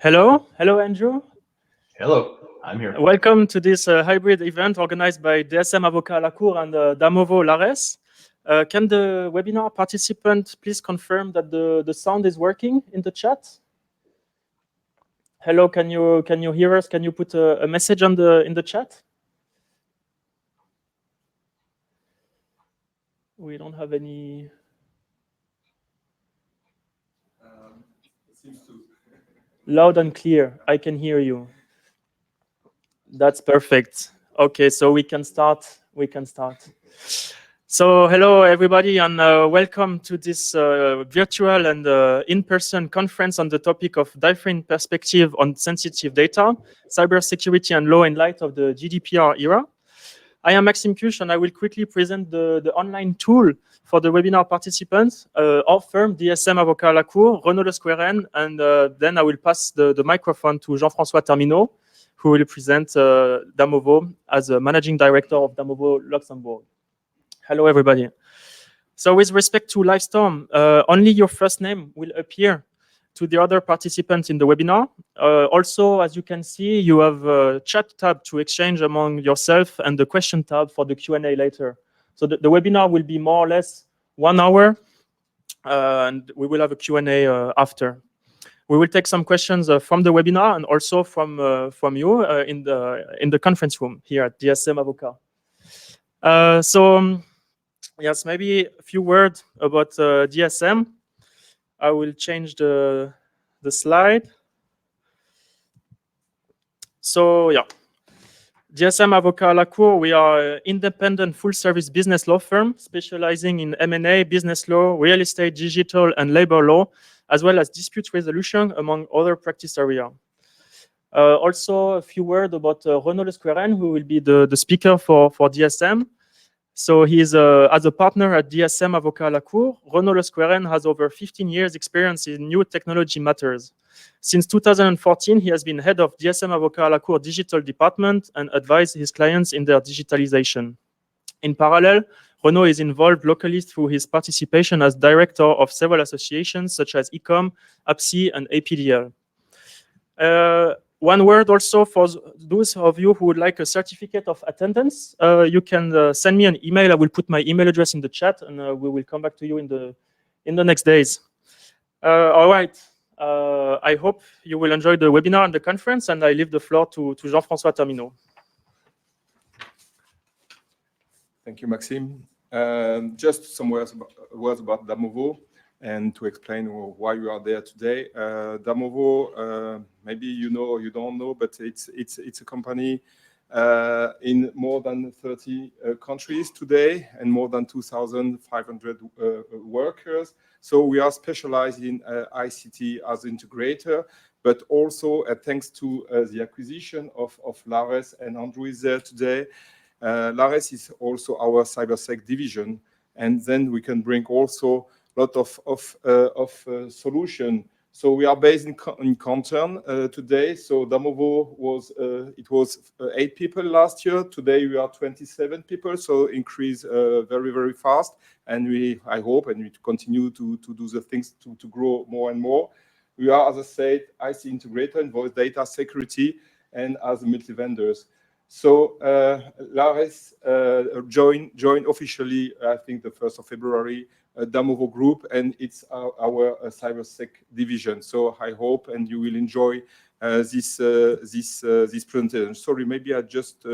Hello, Andrew. Hello, I'm here. Welcome to this hybrid event organized by DSM Avocat La Cour and Damovo Lares. Can the webinar participant please confirm that the sound is working in the chat? Hello, can you hear us? Can you put a message in the chat? We don't have any. It seems to. Loud and clear. I can hear you. That's perfect. Okay, so we can start. So hello everybody, and welcome to this virtual and in-person conference on the topic of different perspective on sensitive data, cybersecurity and law in light of the GDPR era. I am Maxime Kuch, and I will quickly present the online tool for the webinar participants, our firm, DSM Avocat La Cour, Renaud Le Squaren, and then I will pass the microphone to Jean-François Terminot, who will present Damovo as a managing director of Damovo Luxembourg. Hello, everybody. So with respect to Livestorm, only your first name will appear to the other participants in the webinar. Also, as you can see, you have a chat tab to exchange among yourself and the question tab for the Q&A later. So the webinar will be more or less 1 hour, and we will have a Q&A after. We will take some questions from the webinar and also from you in the conference room here at DSM Avocat. Yes, maybe a few words about DSM. I will change the slide. So yeah, DSM Avocat La Cour, we are an independent full-service business law firm specializing in M&A, business law, real estate, digital, and labor law, as well as dispute resolution, among other practice areas. Also, a few words about Renaud Le Squaren, who will be the speaker for DSM. So he is as a partner at DSM Avocat La Cour. Renaud Le Squaren has over 15 years experience in new technology matters. Since 2014, he has been head of DSM Avocat La Cour digital department and advised his clients in their digitalization. In parallel, Renaud is involved locally through his participation as director of several associations such as ECOM, APSI, and APDL. One word also for those of you who would like a certificate of attendance, you can send me an email. I will put my email address in the chat, and we will come back to you in the next days. All right. I hope you will enjoy the webinar and the conference, and I leave the floor to Jean-François Terminot. Thank you, Maxime. Just some words about Damovo and to explain why we are there today. Damovo, maybe you know or you don't know, but it's a company in more than 30 countries today and more than 2,500 workers. So we are specialized in ICT as integrator, but also thanks to the acquisition of Lares, and Andrew is there today. Lares is also our cybersec division, and then we can bring also a lot of solution. So we are based in Canton today. So Damovo was 8 people last year. Today we are 27 people. So increase very, very fast. And I hope, and we continue to do the things to grow more and more. We are, as I said, IC integrator in voice data security and as multi-vendors. So Lares joined officially, I think, the 1st of February, Damovo Group, and it's our cybersec division. So I hope and you will enjoy this presentation. Sorry, maybe I just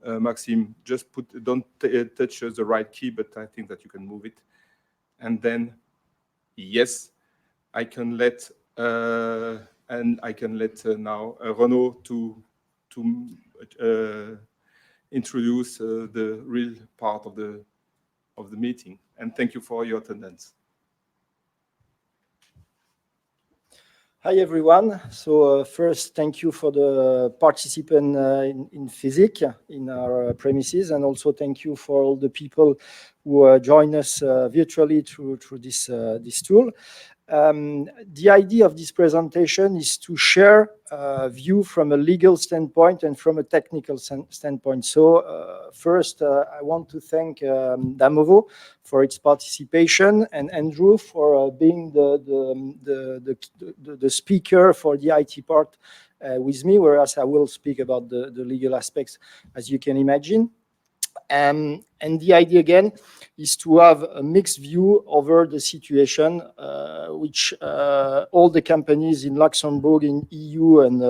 Maxime, just don't touch the right key, but I think that you can move it. And then yes, I can let now Renaud to introduce the real part of the meeting. And thank you for your attendance. Hi everyone. So first, thank you for the participant in physics in our premises, and also thank you for all the people who join us virtually through this tool. The idea of this presentation is to share a view from a legal standpoint and from a technical standpoint. So first, I want to thank Damovo for its participation and Andrew for being the speaker for the IT part with me, whereas I will speak about the legal aspects, as you can imagine. And the idea again is to have a mixed view over the situation, which all the companies in Luxembourg, in EU, and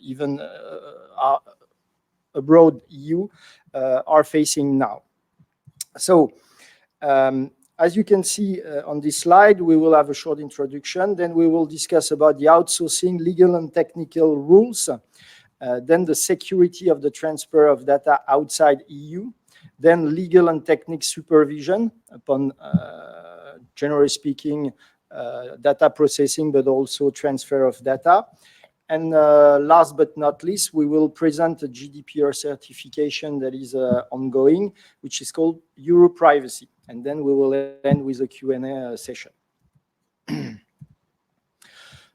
even abroad EU are facing now. So, as you can see on this slide, we will have a short introduction. Then we will discuss about the outsourcing legal and technical rules. Then the security of the transfer of data outside EU, then legal and technical supervision upon, generally speaking, data processing, but also transfer of data. And last but not least, we will present a GDPR certification that is ongoing, which is called Euro Privacy. And then we will end with a Q&A session.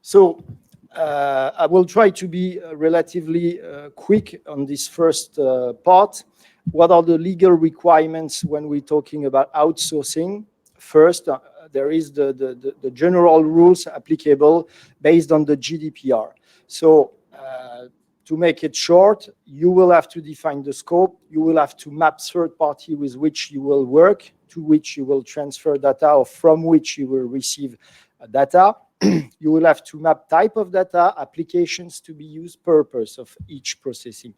So, I will try to be relatively quick on this first part. What are the legal requirements when we're talking about outsourcing? First, there is the general rules applicable based on the GDPR. So, to make it short, you will have to define the scope. You will have to map third party with which you will work, to which you will transfer data, or from which you will receive data. You will have to map type of data, applications to be used, purpose of each processing.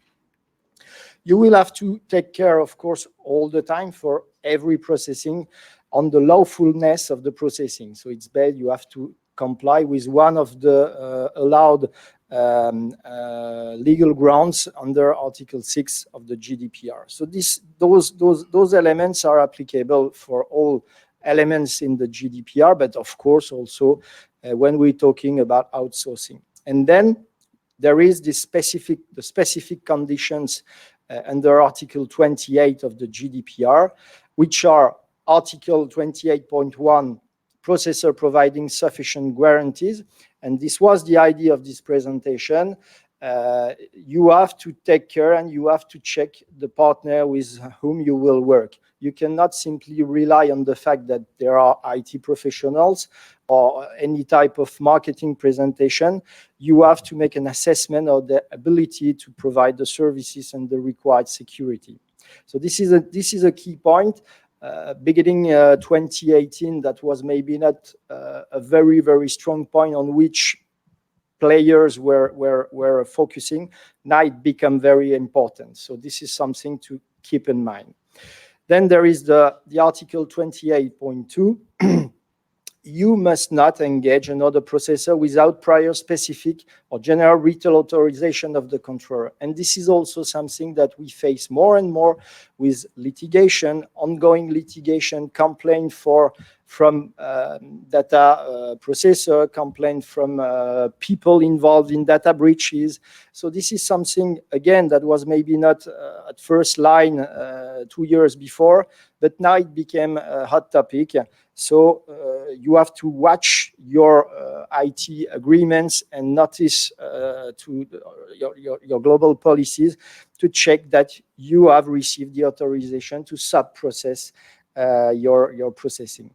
You will have to take care, of course, all the time for every processing on the lawfulness of the processing. So it's bad, you have to comply with one of the allowed legal grounds under Article 6 of the GDPR. So those elements are applicable for all elements in the GDPR, but of course also when we're talking about outsourcing. And then there is the specific conditions under Article 28 of the GDPR, which are Article 28.1, processor providing sufficient guarantees. And this was the idea of this presentation. You have to take care and you have to check the partner with whom you will work. You cannot simply rely on the fact that there are IT professionals or any type of marketing presentation. You have to make an assessment of the ability to provide the services and the required security. So this is a key point. Beginning 2018, that was maybe not a very, very strong point on which players were focusing. Now it become very important. So this is something to keep in mind. Then there is the Article 28.2. You must not engage another processor without prior specific or general retail authorization of the controller. And this is also something that we face more and more with litigation, ongoing litigation, complaint from data processor, complaint from people involved in data breaches. So this is something, again, that was maybe not at first line 2 years before, but now it became a hot topic. So you have to watch your IT agreements and notice to your global policies to check that you have received the authorization to sub-process your processing.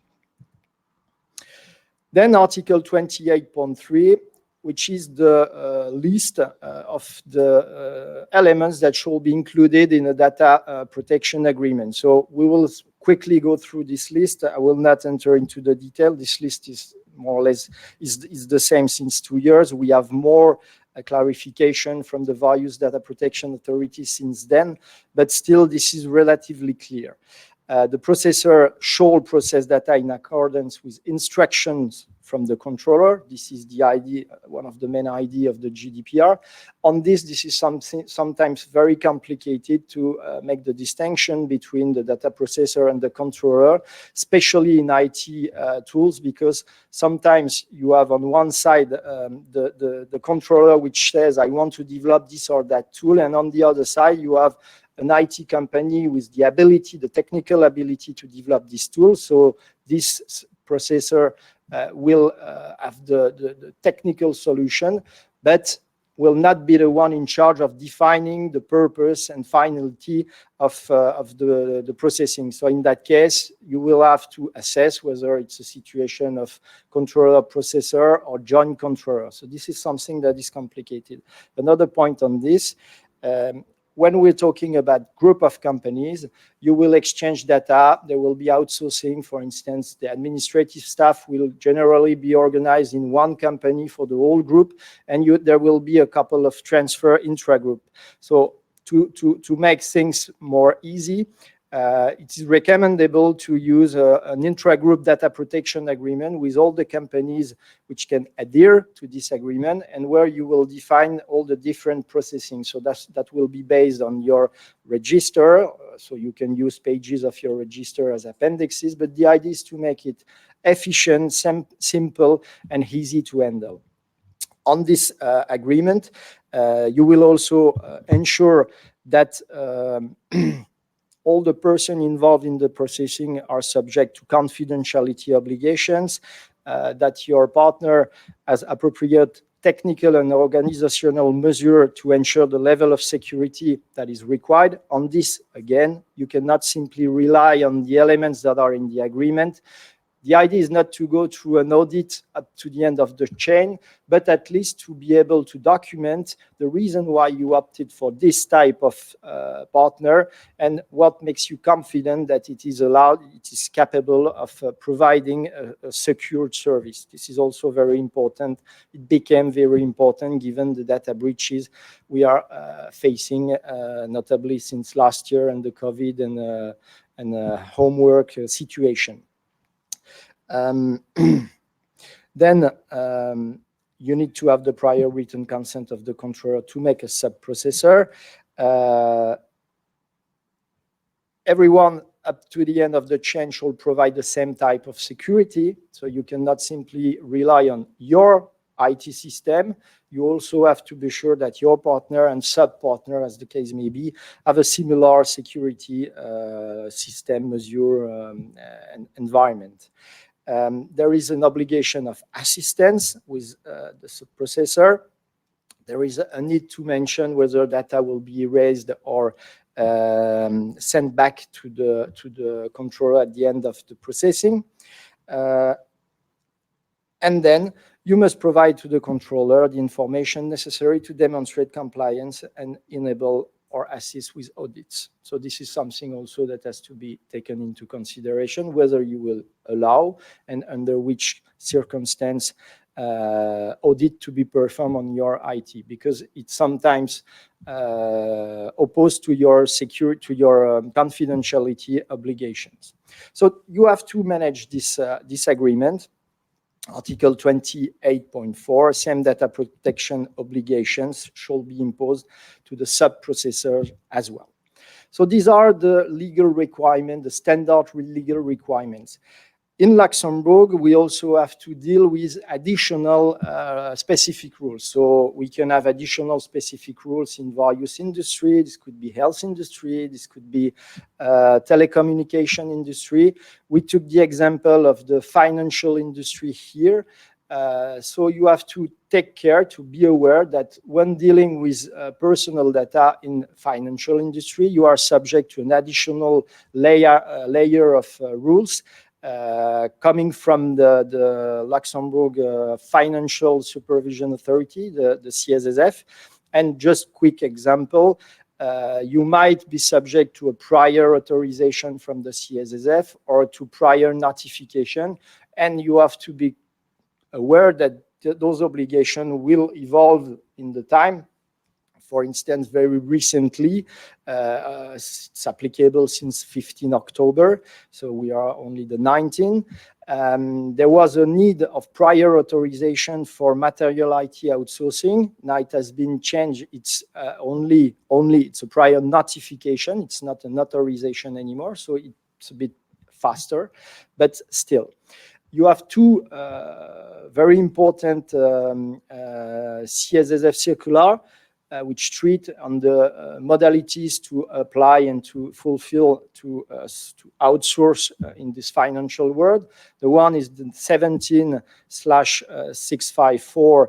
Then Article 28.3, which is the list of the elements that should be included in a data protection agreement. So we will quickly go through this list. I will not enter into the detail. This list is more or less is the same since 2 years. We have more clarification from the various data protection authorities since then, but still this is relatively clear. The processor should process data in accordance with instructions from the controller. This is the idea, one of the main idea of the GDPR. On this is something sometimes very complicated to make the distinction between the data processor and the controller, especially in IT tools, because sometimes you have on one side the controller which says, I want to develop this or that tool, and on the other side you have an IT company with the ability, the technical ability to develop this tool. So this processor will have the technical solution, but will not be the one in charge of defining the purpose and finality of the processing. So in that case, you will have to assess whether it's a situation of controller processor or joint controller. So this is something that is complicated. Another point on this, when we're talking about group of companies, you will exchange data. There will be outsourcing. For instance, the administrative staff will generally be organized in one company for the whole group, and there will be a couple of transfer intra-group. So to make things more easy, it is recommendable to use an intra-group data protection agreement with all the companies which can adhere to this agreement, and where you will define all the different processing. So that will be based on your register. So you can use pages of your register as appendixes, but the idea is to make it efficient, simple, and easy to handle. On this agreement, you will also ensure that all the persons involved in the processing are subject to confidentiality obligations, that your partner has appropriate technical and organizational measures to ensure the level of security that is required. On this, again, you cannot simply rely on the elements that are in the agreement. The idea is not to go through an audit up to the end of the chain, but at least to be able to document the reason why you opted for this type of partner, and what makes you confident that it is allowed, it is capable of providing a secured service. This is also very important. It became very important given the data breaches we are facing, notably since last year and the COVID and homework situation. Then you need to have the prior written consent of the controller to make a sub-processor. Everyone up to the end of the chain should provide the same type of security, so you cannot simply rely on your IT system. You also have to be sure that your partner and sub-partner, as the case may be, have a similar security system, measure, and environment. There is an obligation of assistance with the sub-processor. There is a need to mention whether data will be erased or sent back to the controller at the end of the processing. And then you must provide to the controller the information necessary to demonstrate compliance and enable or assist with audits. So this is something also that has to be taken into consideration, whether you will allow and under which circumstance audit to be performed on your IT, because it's sometimes opposed to your security, to your confidentiality obligations. So you have to manage this agreement. Article 28.4, same data protection obligations shall be imposed to the sub-processors as well. So these are the legal requirements, the standard legal requirements. In Luxembourg, we also have to deal with additional specific rules. So we can have additional specific rules in various industries. This could be health industry. This could be telecommunication industry. We took the example of the financial industry here. So you have to take care to be aware that when dealing with personal data in financial industry, you are subject to an additional layer of rules coming from the Luxembourg Financial Supervision Authority, the CSSF. And just quick example, you might be subject to a prior authorization from the CSSF or to prior notification, and you have to be aware that those obligations will evolve in the time. For instance, very recently, it's applicable since 15 October, so we are only the 19th. There was a need of prior authorization for material IT outsourcing. Now it has been changed. It's only it's a prior notification. It's not an authorization anymore, so it's a bit faster, but still. You have two very important CSSF circular. which treat on the modalities to apply and to fulfill to outsource in this financial world. The one is the 17/654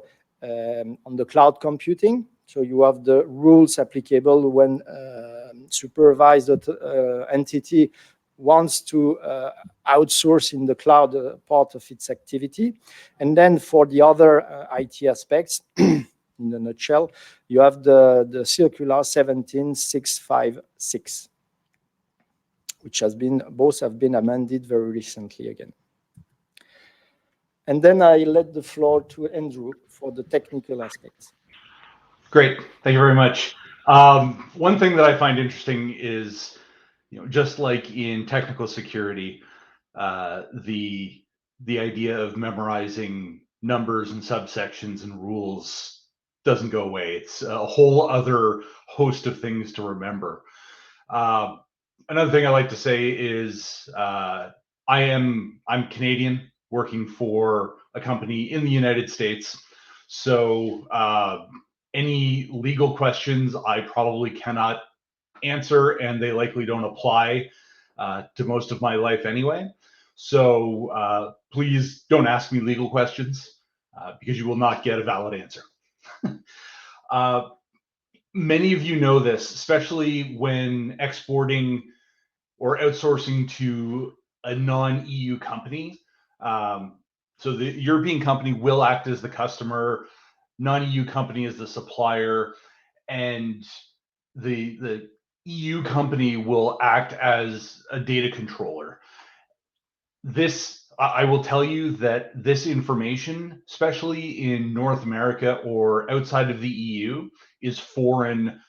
on the cloud computing. So you have the rules applicable when supervised entity wants to outsource in the cloud part of its activity. And then for the other IT aspects, in a nutshell, you have the circular 17/656, which both have been amended very recently again. And then I let the floor to Andrew for the technical aspects. Great, thank you very much. One thing that I find interesting is, just like in technical security, the idea of memorizing numbers and subsections and rules doesn't go away. It's a whole other host of things to remember. Another thing I like to say is I'm Canadian, working for a company in the United States. So any legal questions I probably cannot answer, and they likely don't apply to most of my life anyway. So please don't ask me legal questions because you will not get a valid answer. Many of you know this, especially when exporting or outsourcing to a non-EU company. So the European company will act as the customer, non-EU company is the supplier, and the EU company will act as a data controller. I will tell you that this information, especially in North America or outside of the EU, is foreign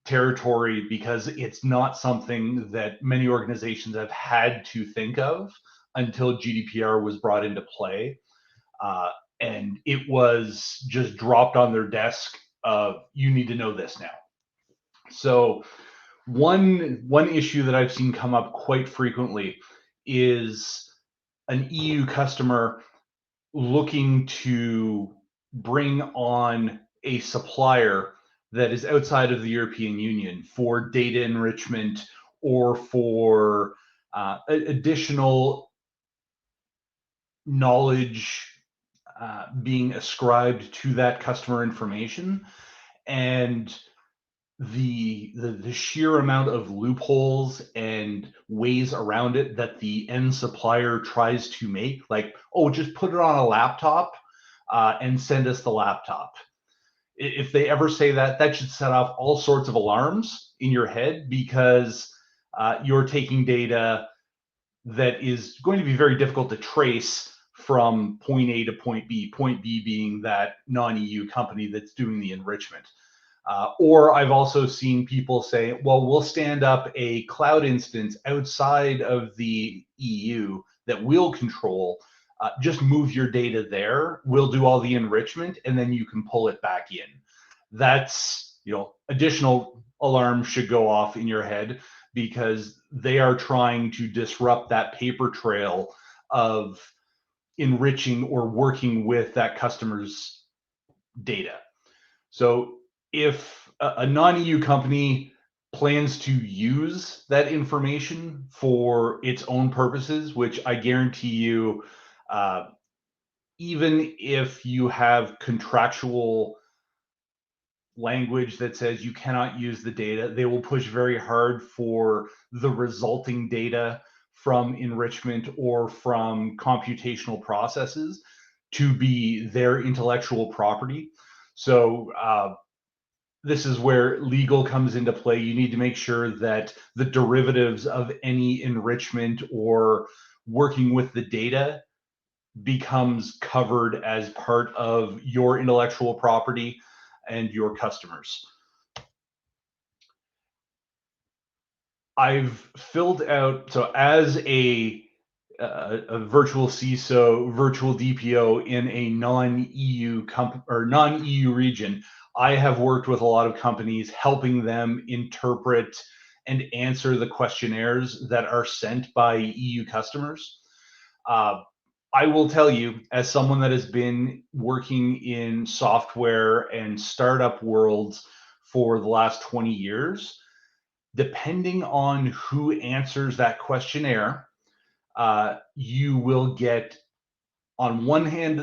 territory because it's not something that many organizations have had to think of until GDPR was brought into play. And it was just dropped on their desk of, you need to know this now. So one issue that I've seen come up quite frequently is an EU customer looking to bring on a supplier that is outside of the European Union for data enrichment or for additional knowledge being ascribed to that customer information. And the sheer amount of loopholes and ways around it that the end supplier tries to make, like, oh, just put it on a laptop and send us the laptop. If they ever say that, that should set off all sorts of alarms in your head, because you're taking data that is going to be very difficult to trace from point A to point B being that non-EU company that's doing the enrichment. Or I've also seen people say, well, we'll stand up a cloud instance outside of the EU that we'll control. Just move your data there. We'll do all the enrichment, and then you can pull it back in. That's, additional alarms should go off in your head, because they are trying to disrupt that paper trail of enriching or working with that customer's data. So if a non-EU company plans to use that information for its own purposes, which I guarantee you, even if you have contractual language that says you cannot use the data, they will push very hard for the resulting data from enrichment or from computational processes to be their intellectual property. So this is where legal comes into play. You need to make sure that the derivatives of any enrichment or working with the data becomes covered as part of your intellectual property and your customers. I've filled out, so as a virtual CISO, virtual DPO in a non-EU non-EU region, I have worked with a lot of companies, helping them interpret and answer the questionnaires that are sent by EU customers. I will tell you, as someone that has been working in software and startup worlds for the last 20 years, depending on who answers that questionnaire, you will get, on one end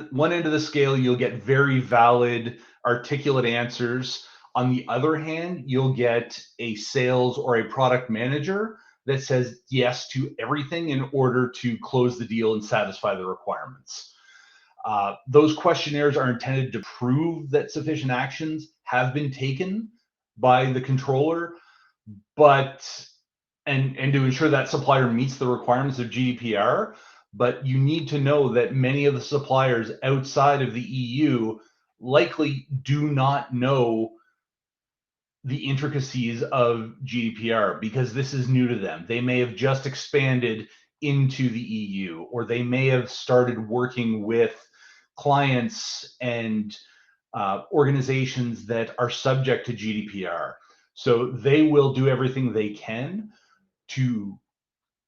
of the scale, you'll get very valid, articulate answers. On the other hand, you'll get a sales or a product manager that says yes to everything in order to close the deal and satisfy the requirements. Those questionnaires are intended to prove that sufficient actions have been taken by the controller, but and to ensure that supplier meets the requirements of GDPR. But you need to know that many of the suppliers outside of the EU likely do not know the intricacies of GDPR because this is new to them. They may have just expanded into the EU, or they may have started working with clients and organizations that are subject to GDPR. So they will do everything they can to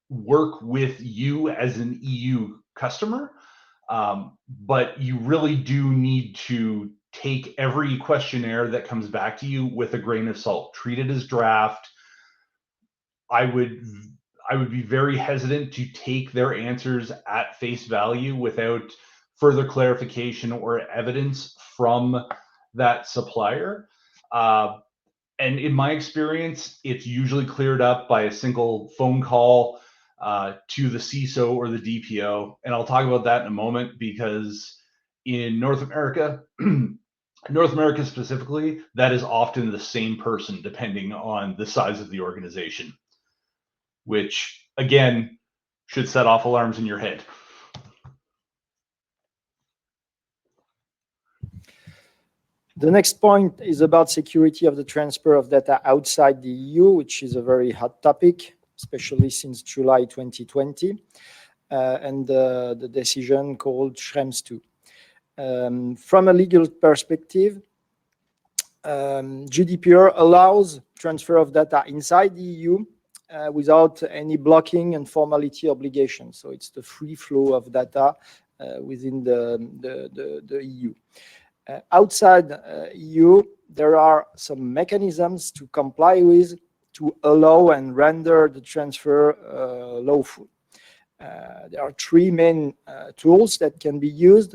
work with you as an EU customer, but you really do need to take every questionnaire that comes back to you with a grain of salt. Treat it as draft. I would be very hesitant to take their answers at face value without further clarification or evidence from that supplier. And in my experience, it's usually cleared up by a single phone call to the CISO or the DPO. And I'll talk about that in a moment, because in North America, North America specifically, that is often the same person depending on the size of the organization, which again should set off alarms in your head. The next point is about security of the transfer of data outside the EU, which is a very hot topic, especially since July 2020, and the decision called Schrems II. From a legal perspective, GDPR allows transfer of data inside the EU without any blocking and formality obligations. So it's the free flow of data within the EU. Outside EU, there are some mechanisms to comply with to allow and render the transfer lawful. There are three main tools that can be used.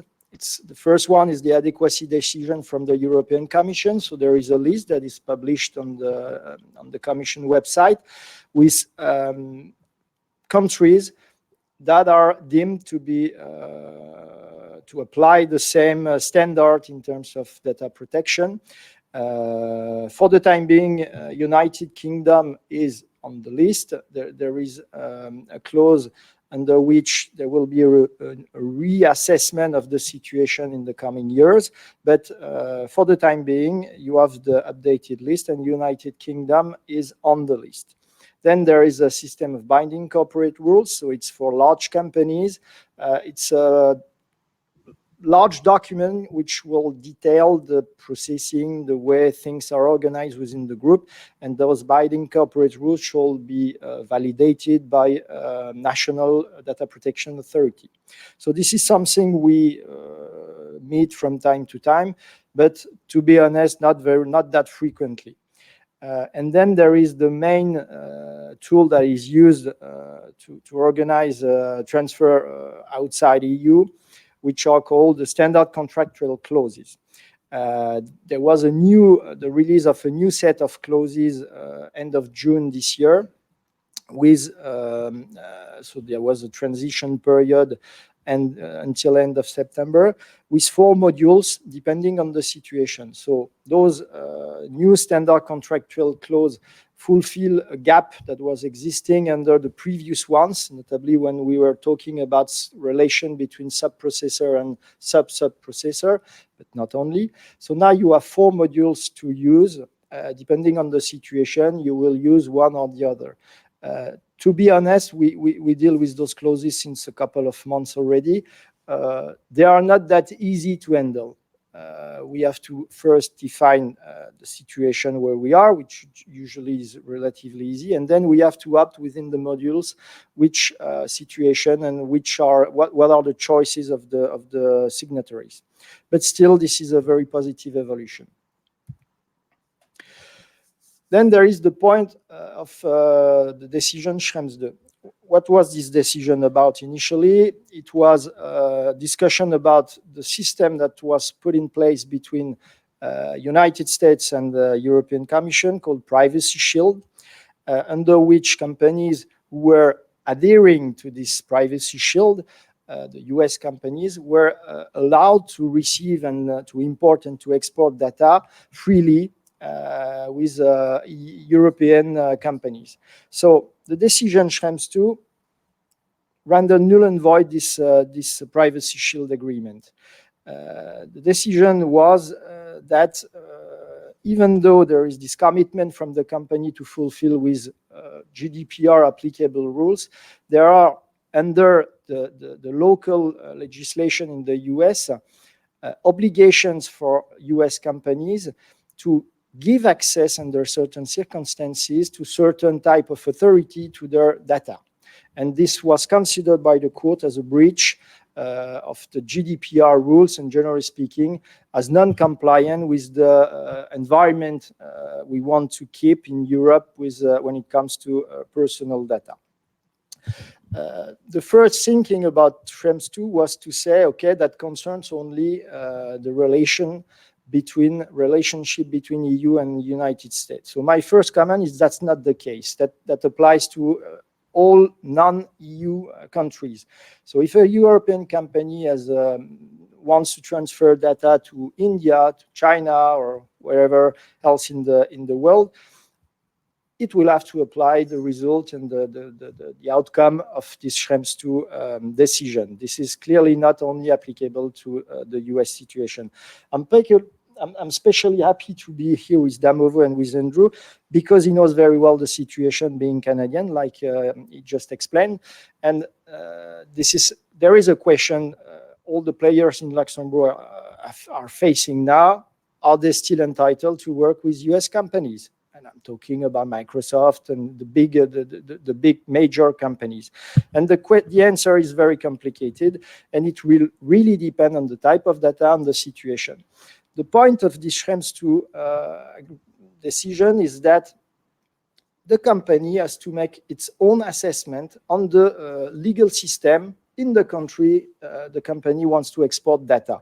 The first one is the adequacy decision from the European Commission. So there is a list that is published on the Commission website with countries that are deemed to be to apply the same standard in terms of data protection. For the time being, United Kingdom is on the list. There is a clause under which there will be a reassessment of the situation in the coming years. But for the time being, you have the updated list, and United Kingdom is on the list. Then there is a system of binding corporate rules. So it's for large companies. It's a large document which will detail the processing, the way things are organized within the group, and those binding corporate rules shall be validated by national data protection authority. So this is something we meet from time to time, but to be honest, not that frequently. And then there is the main tool that is used to organize transfer outside EU, which are called the standard contractual clauses. There was the release of a new set of clauses end of June this year. So there was a transition period and until end of September, with 4 modules depending on the situation. So those new standard contractual clause fulfill a gap that was existing under the previous ones, notably when we were talking about relation between sub-processor and sub-processor, but not only. So now you have 4 modules to use. Depending on the situation, you will use one or the other. To be honest, we deal with those clauses since a couple of months already. They are not that easy to handle. we have to first define the situation where we are, which usually is relatively easy, and then we have to opt within the modules which situation and what are the choices of the signatories. But still, this is a very positive evolution. Then there is the point of the decision Schrems 2. What was this decision about initially? It was a discussion about the system that was put in place between United States and the European Commission called Privacy Shield, under which companies who were adhering to this Privacy Shield, the US companies, were allowed to receive and to import and to export data freely with European companies. So the decision Schrems 2 rendered null and void this Privacy Shield agreement. The decision was that even though there is this commitment from the company to fulfill with GDPR applicable rules, there are under the local legislation in the US obligations for US companies to give access under certain circumstances to certain type of authority to their data. And this was considered by the court as a breach of the GDPR rules, and generally speaking, as non-compliant with the environment we want to keep in Europe with when it comes to personal data. The first thinking about Schrems 2 was to say, okay, that concerns only the relationship between EU and United States. So my first comment is that's not the case. That applies to all non-EU countries. So if a European company wants to transfer data to India, to China, or wherever else in the world, it will have to apply the result and the outcome of this Schrems 2 decision. This is clearly not only applicable to the US situation. I'm especially happy to be here with Damovo and with Andrew because he knows very well the situation being Canadian, like he just explained. And there is a question all the players in Luxembourg are facing now. Are they still entitled to work with US companies? And I'm talking about Microsoft and the big major companies. And the answer is very complicated, and it will really depend on the type of data and the situation. The point of this Schrems 2 decision is that the company has to make its own assessment on the legal system in the country the company wants to export data.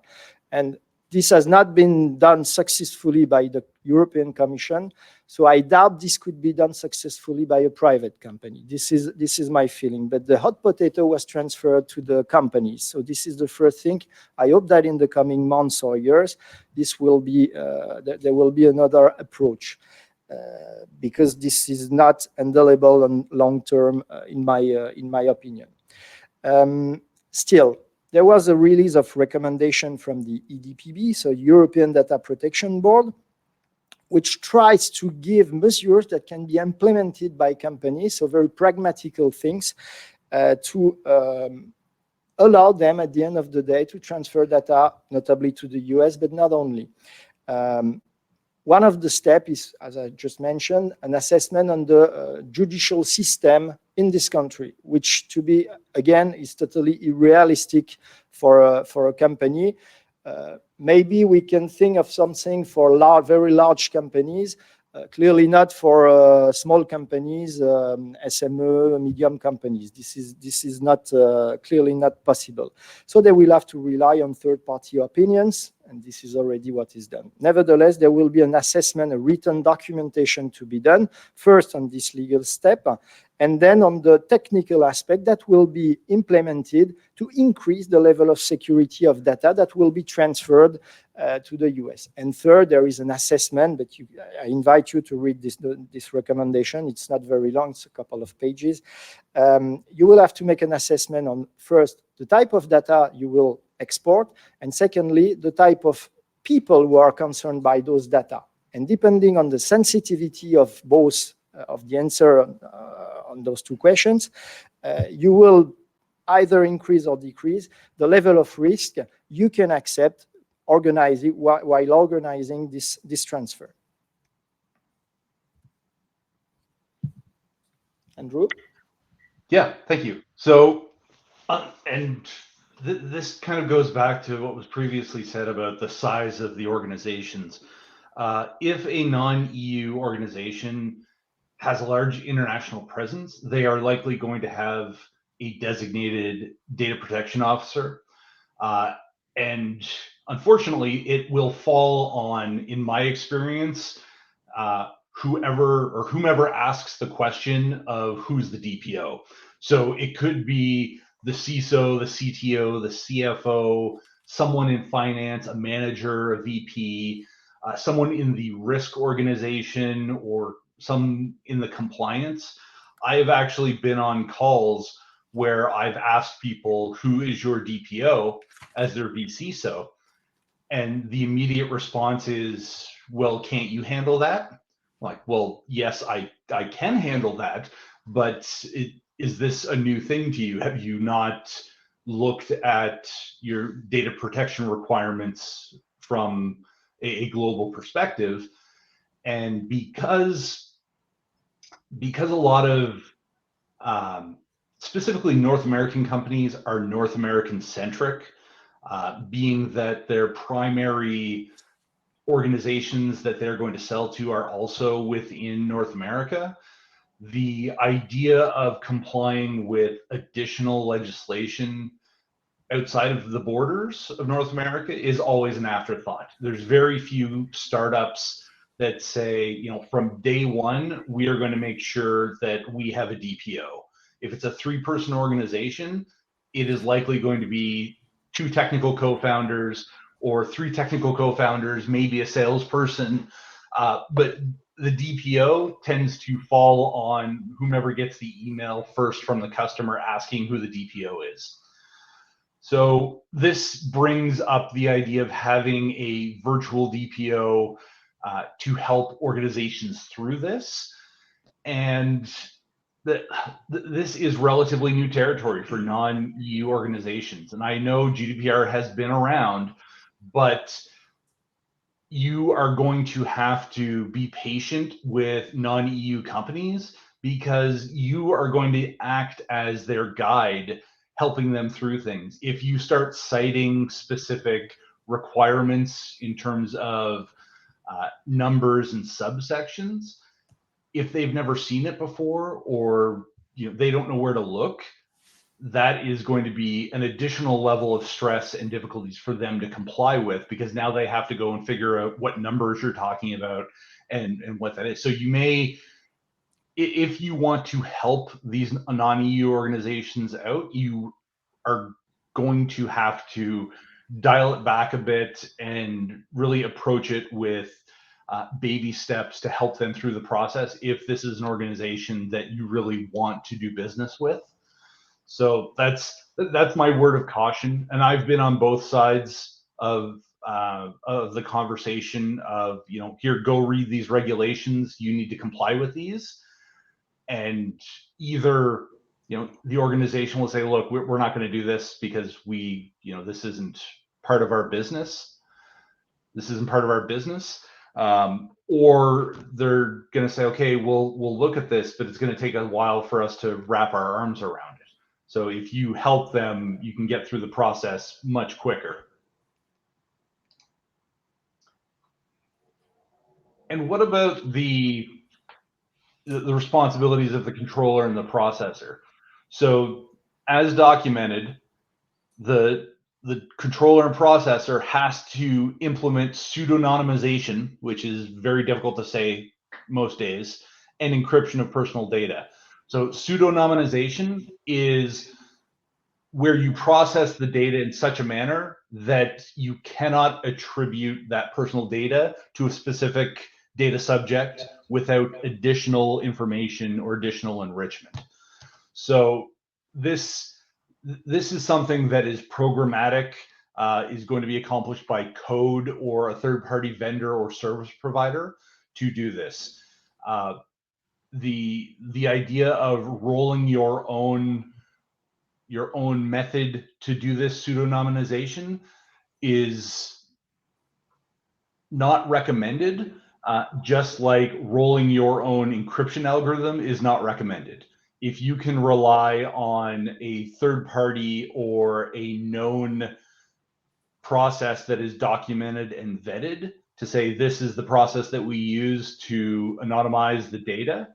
And this has not been done successfully by the European Commission, so I doubt this could be done successfully by a private company. This is my feeling. But the hot potato was transferred to the companies, so this is the first thing. I hope that in the coming months or years, this will be there will be another approach because this is not handleable on long term, in my opinion. Still. There was a release of recommendation from the EDPB, so European Data Protection Board, which tries to give measures that can be implemented by companies, so very pragmatical things, to allow them at the end of the day to transfer data, notably to the US, but not only. One of the steps is, as I just mentioned, an assessment on the judicial system in this country, which, to be, again, is totally unrealistic for a company. Maybe we can think of something for very large companies, clearly not for small companies, SME, medium companies. This is not clearly not possible. So they will have to rely on third-party opinions, and this is already what is done. Nevertheless, there will be an assessment, a written documentation to be done, first on this legal step, and then on the technical aspect that will be implemented to increase the level of security of data that will be transferred to the US. And third, there is an assessment, but I invite you to read this recommendation. It's not very long, it's a couple of pages. You will have to make an assessment on, first, the type of data you will export, and secondly, the type of people who are concerned by those data. And depending on the sensitivity of both of the answer on those two questions, you will either increase or decrease the level of risk you can accept while organizing this transfer. Andrew? Yeah, thank you. So, this kind of goes back to what was previously said about the size of the organizations. If a non-EU organization has a large international presence, they are likely going to have a designated data protection officer. And unfortunately, it will fall on, in my experience, whomever asks the question of who's the DPO. So it could be the CISO, the CTO, the CFO, someone in finance, a manager, a VP, someone in the risk organization, or some in the compliance. I have actually been on calls where I've asked people, who is your DPO, as their vCISO, and the immediate response is, well, can't you handle that? Like, well, yes, I can handle that, but is this a new thing to you? Have you not looked at your data protection requirements from a global perspective? And because a lot of specifically North American companies are North American centric, being that their primary organizations that they're going to sell to are also within North America, the idea of complying with additional legislation outside of the borders of North America is always an afterthought. There's very few startups that say, you know, from day one, we are going to make sure that we have a DPO. If it's a 3-person organization, it is likely going to be 2 technical co-founders or 3 technical co-founders, maybe a salesperson. But the DPO tends to fall on whomever gets the email first from the customer asking who the DPO is. So this brings up the idea of having a virtual DPO to help organizations through this. And this is relatively new territory for non-EU organizations. And I know GDPR has been around, but you are going to have to be patient with non-EU companies because you are going to act as their guide, helping them through things. If you start citing specific requirements in terms of numbers and subsections, if they've never seen it before, or they don't know where to look, that is going to be an additional level of stress and difficulties for them to comply with, because now they have to go and figure out what numbers you're talking about and what that is. So you may, if you want to help these non-EU organizations out, you are going to have to dial it back a bit and really approach it with baby steps to help them through the process if this is an organization that you really want to do business with. So that's my word of caution, and I've been on both sides of the conversation of, here, go read these regulations, you need to comply with these. And either the organization will say, look, we're not going to do this because this isn't part of our business. Or they're going to say, okay, we'll look at this, but it's going to take a while for us to wrap our arms around it. So if you help them, you can get through the process much quicker. And what about the responsibilities of the controller and the processor? So as documented, the controller and processor has to implement pseudonymization, which is very difficult to say most days, and encryption of personal data. So pseudonymization is where you process the data in such a manner that you cannot attribute that personal data to a specific data subject without additional information or additional enrichment. So this is something that is programmatic, is going to be accomplished by code or a third-party vendor or service provider to do this. The idea of rolling your own method to do this pseudonymization is not recommended, just like rolling your own encryption algorithm is not recommended. If you can rely on a third party or a known process that is documented and vetted to say this is the process that we use to anonymize the data,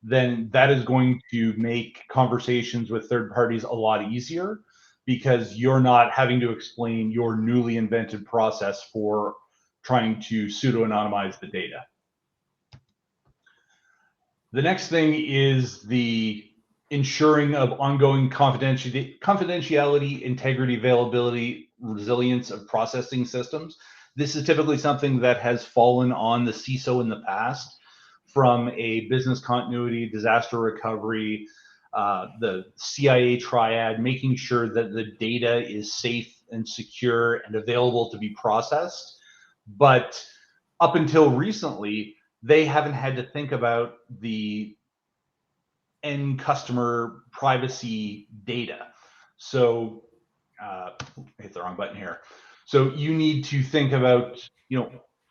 then that is going to make conversations with third parties a lot easier, because you're not having to explain your newly invented process for trying to pseudo-anonymize the data. The next thing is the ensuring of ongoing confidentiality, integrity, availability, resilience of processing systems. This is typically something that has fallen on the CISO in the past, from a business continuity, disaster recovery, the CIA triad, making sure that the data is safe and secure and available to be processed. But up until recently, they haven't had to think about the end customer privacy data. So, I hit the wrong button here. So you need to think about,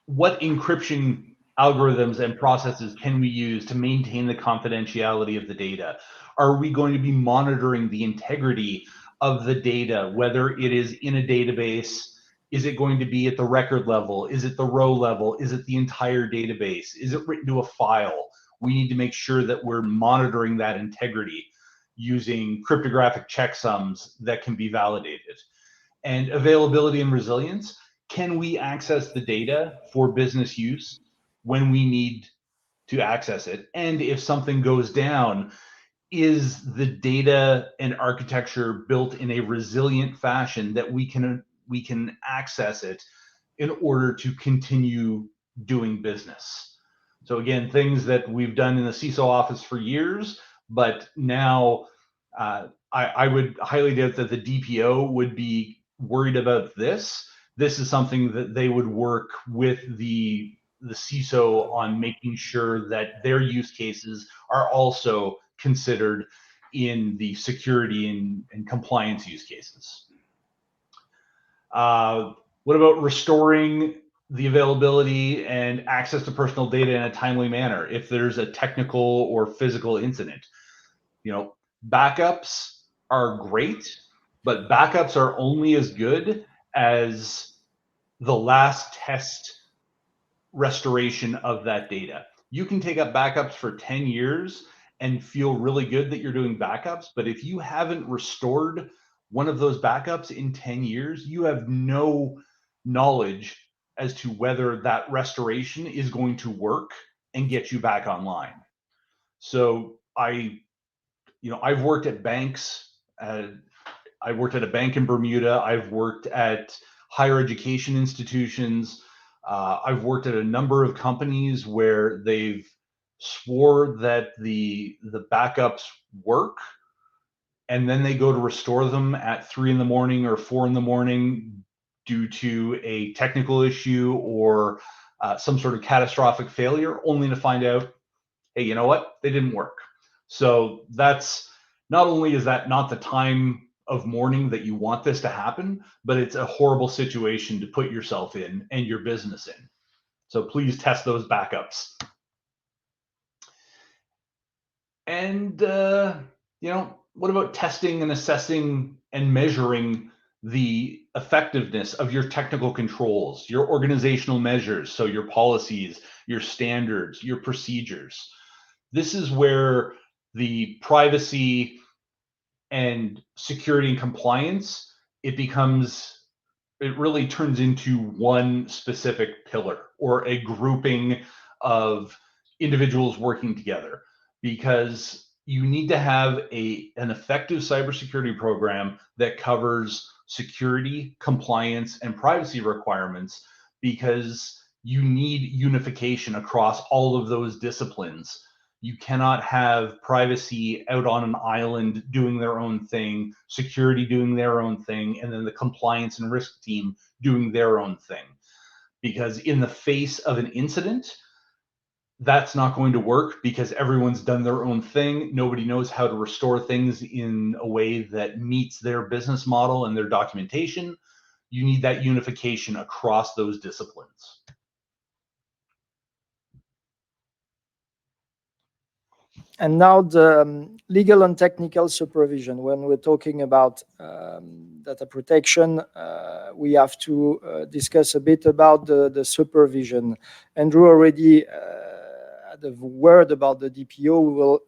what encryption algorithms and processes can we use to maintain the confidentiality of the data? Are we going to be monitoring the integrity of the data, whether it is in a database? Is it going to be at the record level? Is it the row level? Is it the entire database? Is it written to a file? We need to make sure that we're monitoring that integrity using cryptographic checksums that can be validated. And availability and resilience. Can we access the data for business use when we need to access it? And if something goes down, is the data and architecture built in a resilient fashion that we can access it in order to continue doing business? So again, things that we've done in the CISO office for years, but now I would highly doubt that the DPO would be worried about this. This is something that they would work with the CISO on, making sure that their use cases are also considered in the security and compliance use cases. What about restoring the availability and access to personal data in a timely manner if there's a technical or physical incident? Backups are great, but backups are only as good as the last test restoration of that data. You can take up backups for 10 years and feel really good that you're doing backups, but if you haven't restored one of those backups in 10 years, you have no knowledge as to whether that restoration is going to work and get you back online. So I've worked at banks. I worked at a bank in Bermuda. I've worked at higher education institutions. I've worked at a number of companies where they've swore that the backups work, and then they go to restore them at 3 a.m. or 4 a.m. due to a technical issue or some sort of catastrophic failure, only to find out, hey, you know what? They didn't work. So that's, not only is that not the time of mourning that you want this to happen, but it's a horrible situation to put yourself in and your business in. So please test those backups. And, what about testing and assessing and measuring the effectiveness of your technical controls, your organizational measures, so your policies, your standards, your procedures? This is where the privacy and security and compliance, it really turns into one specific pillar or a grouping of individuals working together, because you need to have an effective cybersecurity program that covers security, compliance, and privacy requirements, because you need unification across all of those disciplines. You cannot have privacy out on an island doing their own thing, security doing their own thing, and then the compliance and risk team doing their own thing. Because in the face of an incident, that's not going to work, because everyone's done their own thing. Nobody knows how to restore things in a way that meets their business model and their documentation. You need that unification across those disciplines. And now the legal and technical supervision. When we're talking about data protection, we have to discuss a bit about the supervision. Andrew already had a word about the DPO. We will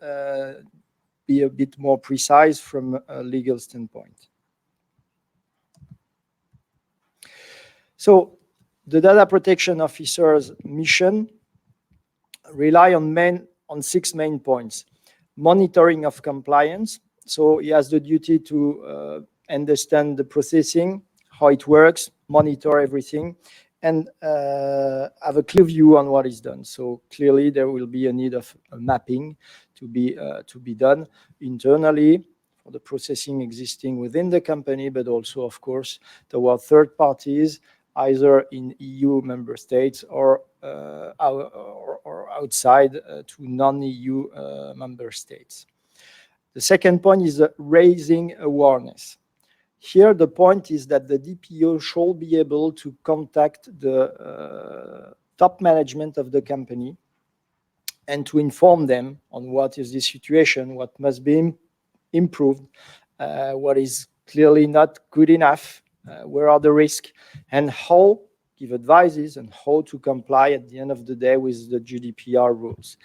be a bit more precise from a legal standpoint. So the data protection officer's mission rely on 6 main points. Monitoring of compliance. So he has the duty to understand the processing, how it works, monitor everything, and have a clear view on what is done. So clearly there will be a need of a mapping to be done internally for the processing existing within the company, but also, of course, toward third parties, either in EU member states or outside to non-EU member states. The second point is raising awareness. Here, the point is that the DPO should be able to contact the top management of the company and to inform them on what is the situation, what must be improved, what is clearly not good enough, where are the risks, and how give advices on how to comply at the end of the day with the GDPR rules.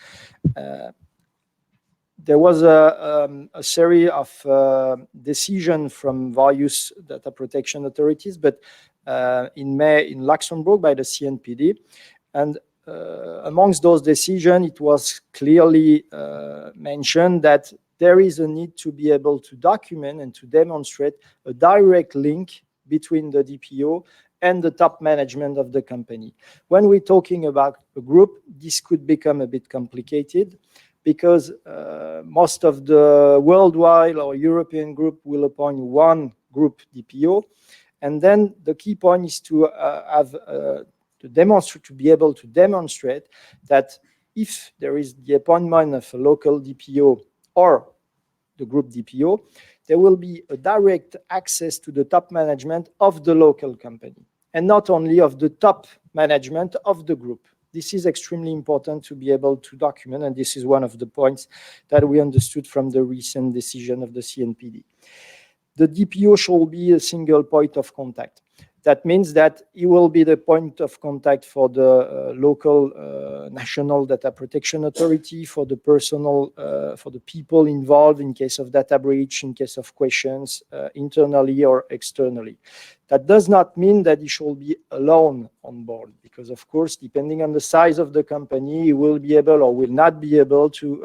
There was a series of decisions from various data protection authorities, but in May in Luxembourg by the CNPD. And amongst those decisions, it was clearly mentioned that there is a need to be able to document and to demonstrate a direct link between the DPO and the top management of the company. When we're talking about a group, this could become a bit complicated because most of the worldwide or European group will appoint one group DPO. And then the key point is to be able to demonstrate that if there is the appointment of a local DPO or the group DPO, there will be a direct access to the top management of the local company and not only of the top management of the group. This is extremely important to be able to document, and this is one of the points that we understood from the recent decision of the CNPD. The DPO should be a single point of contact. That means that it will be the point of contact for the local national data protection authority, for the for the people involved in case of data breach, in case of questions, internally or externally. That does not mean that it should be alone on board, because of course, depending on the size of the company, you will be able or will not be able to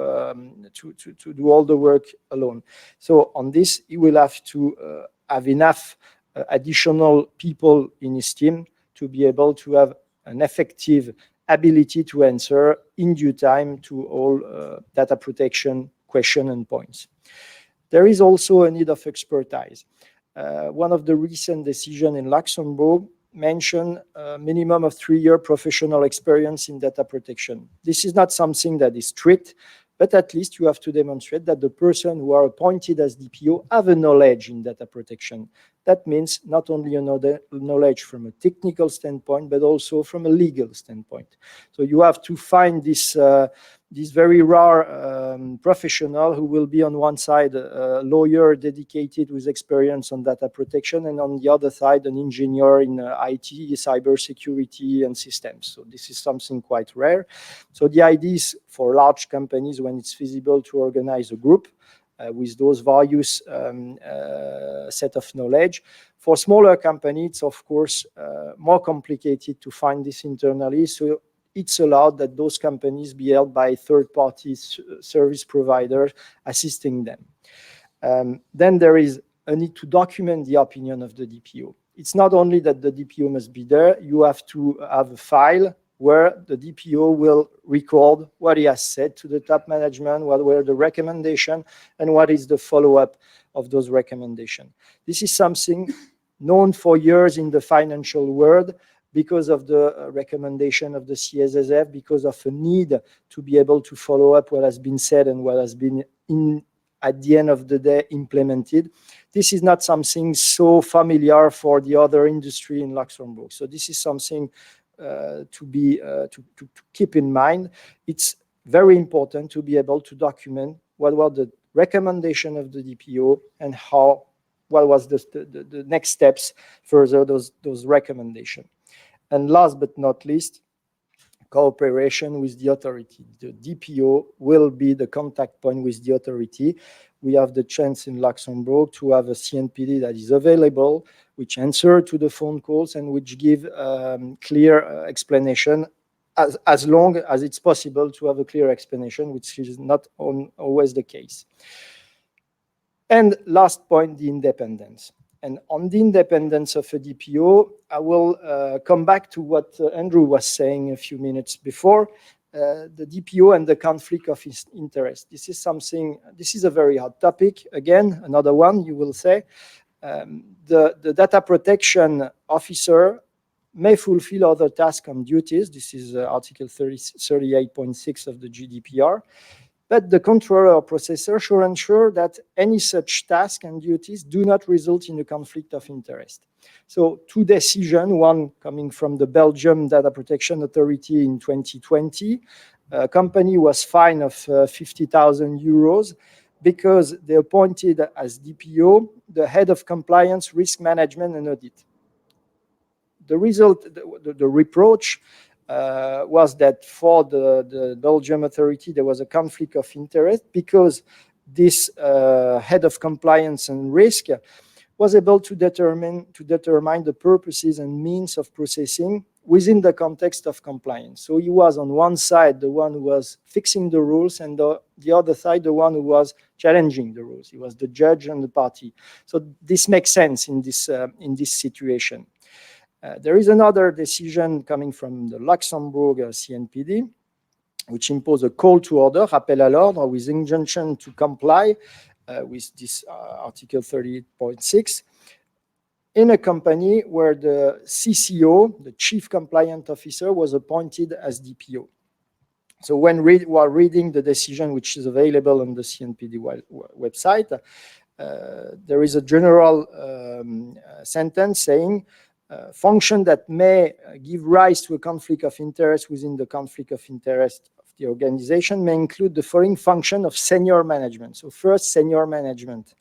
do all the work alone. So on this, you will have to have enough additional people in his team to be able to have an effective ability to answer in due time to all data protection questions and points. There is also a need of expertise. One of the recent decisions in Luxembourg mentioned a minimum of 3-year professional experience in data protection. This is not something that is strict, but at least you have to demonstrate that the person who are appointed as DPO have a knowledge in data protection. That means not only a knowledge from a technical standpoint, but also from a legal standpoint. So you have to find this very rare professional who will be on one side a lawyer dedicated with experience on data protection, and on the other side an engineer in IT, cybersecurity and systems. So this is something quite rare. So the idea is for large companies, when it's feasible to organize a group with those various set of knowledge. For smaller companies, it's of course more complicated to find this internally. So it's allowed that those companies be held by third-party service providers assisting them. Then there is a need to document the opinion of the DPO. It's not only that the DPO must be there, you have to have a file where the DPO will record what he has said to the top management, what were the recommendations, and what is the follow-up of those recommendations. This is something known for years in the financial world because of the recommendation of the CSSF, because of a need to be able to follow up what has been said and what has been at the end of the day implemented. This is not something so familiar for the other industry in Luxembourg. So this is something to keep in mind. It's very important to be able to document what were the recommendation of the DPO and what was the next steps further those recommendations. And last but not least, cooperation with the authority. The DPO will be the contact point with the authority. We have the chance in Luxembourg to have a CNPD that is available, which answer to the phone calls and which give clear explanation as long as it's possible to have a clear explanation, which is not always the case. And last point, the independence. And on the independence of a DPO, I will come back to what Andrew was saying a few minutes before, the DPO and the conflict of interest. This is a very hot topic. Again, another one, you will say. The data protection officer may fulfill other tasks and duties. This is Article 38.6 of the GDPR. But the controller or processor should ensure that any such tasks and duties do not result in a conflict of interest. So two decisions, one coming from the Belgium Data Protection Authority in 2020. A company was fined of 50,000 euros because they appointed as DPO the head of compliance, risk management, and audit. The result, the reproach was that for the Belgium authority, there was a conflict of interest because this head of compliance and risk was able to determine the purposes and means of processing within the context of compliance. So he was on one side the one who was fixing the rules, and the other side the one who was challenging the rules. He was the judge and the party. So this makes sense in this situation. There is another decision coming from the Luxembourg CNPD, which imposed a call to order, rappel à l'ordre, with injunction to comply with this Article 38.6, in a company where the CCO, the Chief Compliant Officer, was appointed as DPO. So when we are reading the decision, which is available on the CNPD website, there is a general sentence saying, function that may give rise to a conflict of interest within the conflict of interest of the organization may include the following function of senior management. So first, senior management,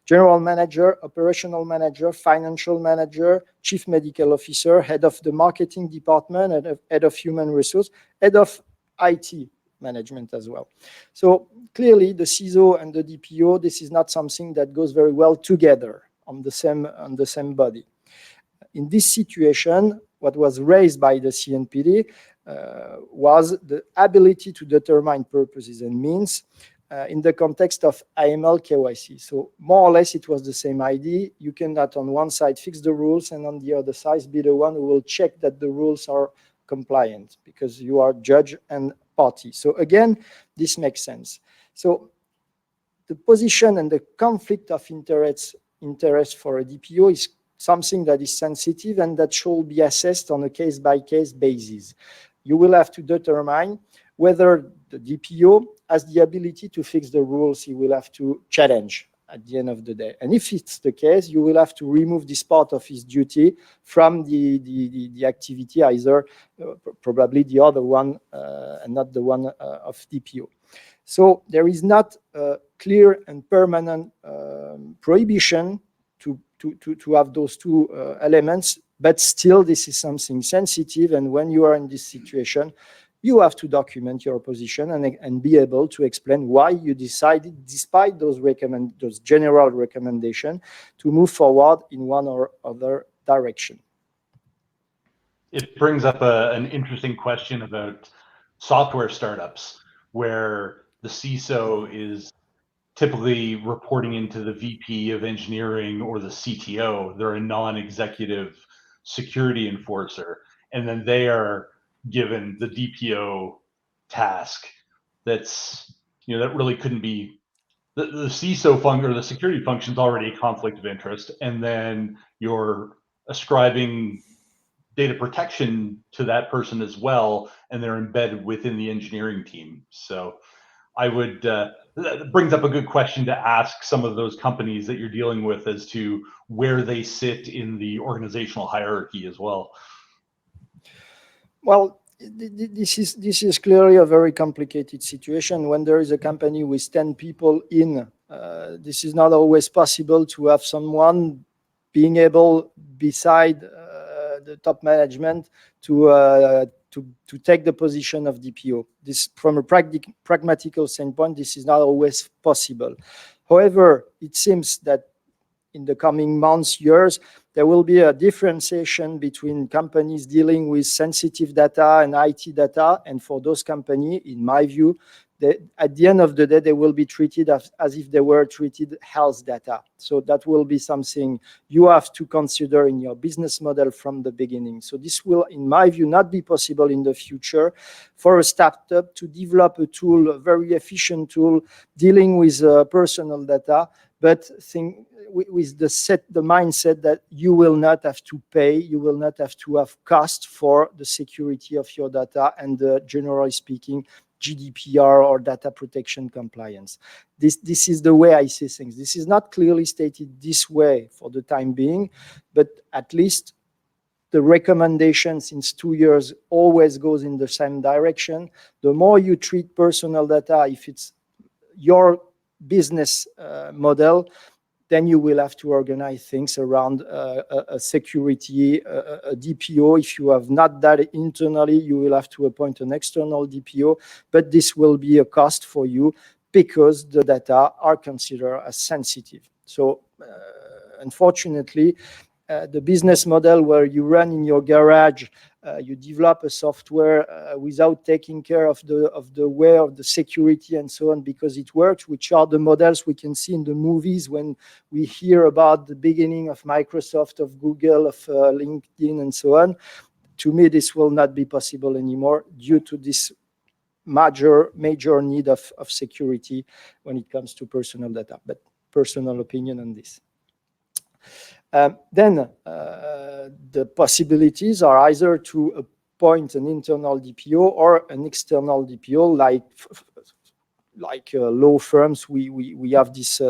general manager, operational manager, financial manager, chief medical officer, head of the marketing department, head of human resource, head of IT management as well. So clearly the CISO and the DPO, this is not something that goes very well together on the same body. In this situation, what was raised by the CNPD was the ability to determine purposes and means in the context of AML KYC. So more or less, it was the same idea. You cannot on one side fix the rules and on the other side be the one who will check that the rules are compliant because you are judge and party. So again, this makes sense. So the position and the conflict of interest for a DPO is something that is sensitive and that should be assessed on a case-by-case basis. You will have to determine whether the DPO has the ability to fix the rules he will have to challenge at the end of the day. And if it's the case, you will have to remove this part of his duty from the activity, either probably the other one and not the one of DPO. So there is not a clear and permanent prohibition to have those two elements, but still this is something sensitive, and when you are in this situation, you have to document your position and be able to explain why you decided, despite those general recommendations, to move forward in one or other direction. It brings up an interesting question about software startups, where the CISO is typically reporting into the VP of engineering or the CTO. They're a non-executive security enforcer, and then they are given the DPO task. That's, that really couldn't be the CISO function, or the security function is already a conflict of interest, and then you're ascribing data protection to that person as well, and they're embedded within the engineering team. So I would, that brings up a good question to ask some of those companies that you're dealing with as to where they sit in the organizational hierarchy as well. Well, This is clearly a very complicated situation. When there is a company with 10 people in, this is not always possible to have someone being able, beside the top management, to take the position of DPO. This, from a pragmatical standpoint, this is not always possible. However, it seems that in the coming months, years, there will be a differentiation between companies dealing with sensitive data and IT data. And for those companies, in my view, at the end of the day, they will be treated as if they were treated health data. So that will be something you have to consider in your business model from the beginning. So this will, in my view, not be possible in the future for a startup to develop a tool, a very efficient tool, dealing with personal data, but with the mindset that you will not have to pay, you will not have to have cost for the security of your data and generally speaking, GDPR or data protection compliance. This is the way I see things. This is not clearly stated this way for the time being, but at least the recommendation since 2 years always goes in the same direction. The more you treat personal data, if it's your business model, then you will have to organize things around a security, a DPO. If you have not that internally, you will have to appoint an external DPO, but this will be a cost for you because the data are considered as sensitive. So unfortunately, the business model where you run in your garage, you develop a software without taking care of the way of the security and so on, because it works, which are the models we can see in the movies when we hear about the beginning of Microsoft, of Google, of LinkedIn, and so on. To me, this will not be possible anymore due to this major need of security when it comes to personal data. But personal opinion on this. Then the possibilities are either to appoint an internal DPO or an external DPO, like law firms. We have this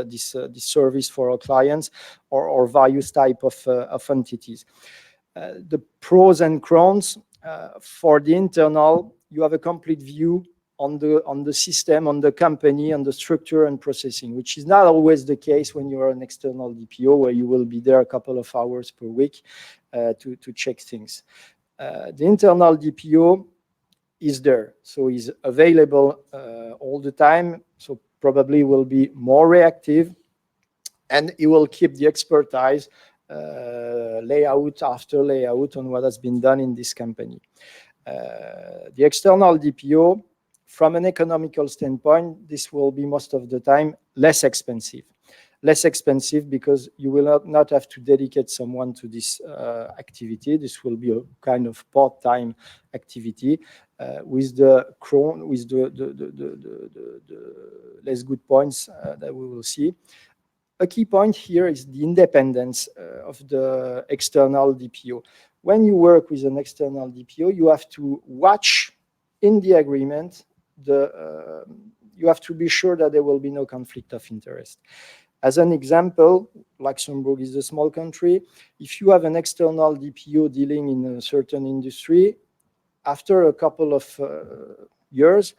service for our clients, or various type of entities. The pros and cons for the internal, you have a complete view on the system, on the company, on the structure and processing, which is not always the case when you are an external DPO, where you will be there a couple of hours per week to check things. The internal DPO is there, so is available all the time, so probably will be more reactive, and it will keep the expertise layout after layout on what has been done in this company. The external DPO, from an economical standpoint, this will be most of the time less expensive. Less expensive because you will not have to dedicate someone to this activity. This will be a kind of part-time activity with the less good points that we will see. A key point here is the independence of the external DPO. When you work with an external DPO, you have to watch in the agreement, you have to be sure that there will be no conflict of interest. As an example, Luxembourg is a small country. If you have an external DPO dealing in a certain industry, after a couple of years,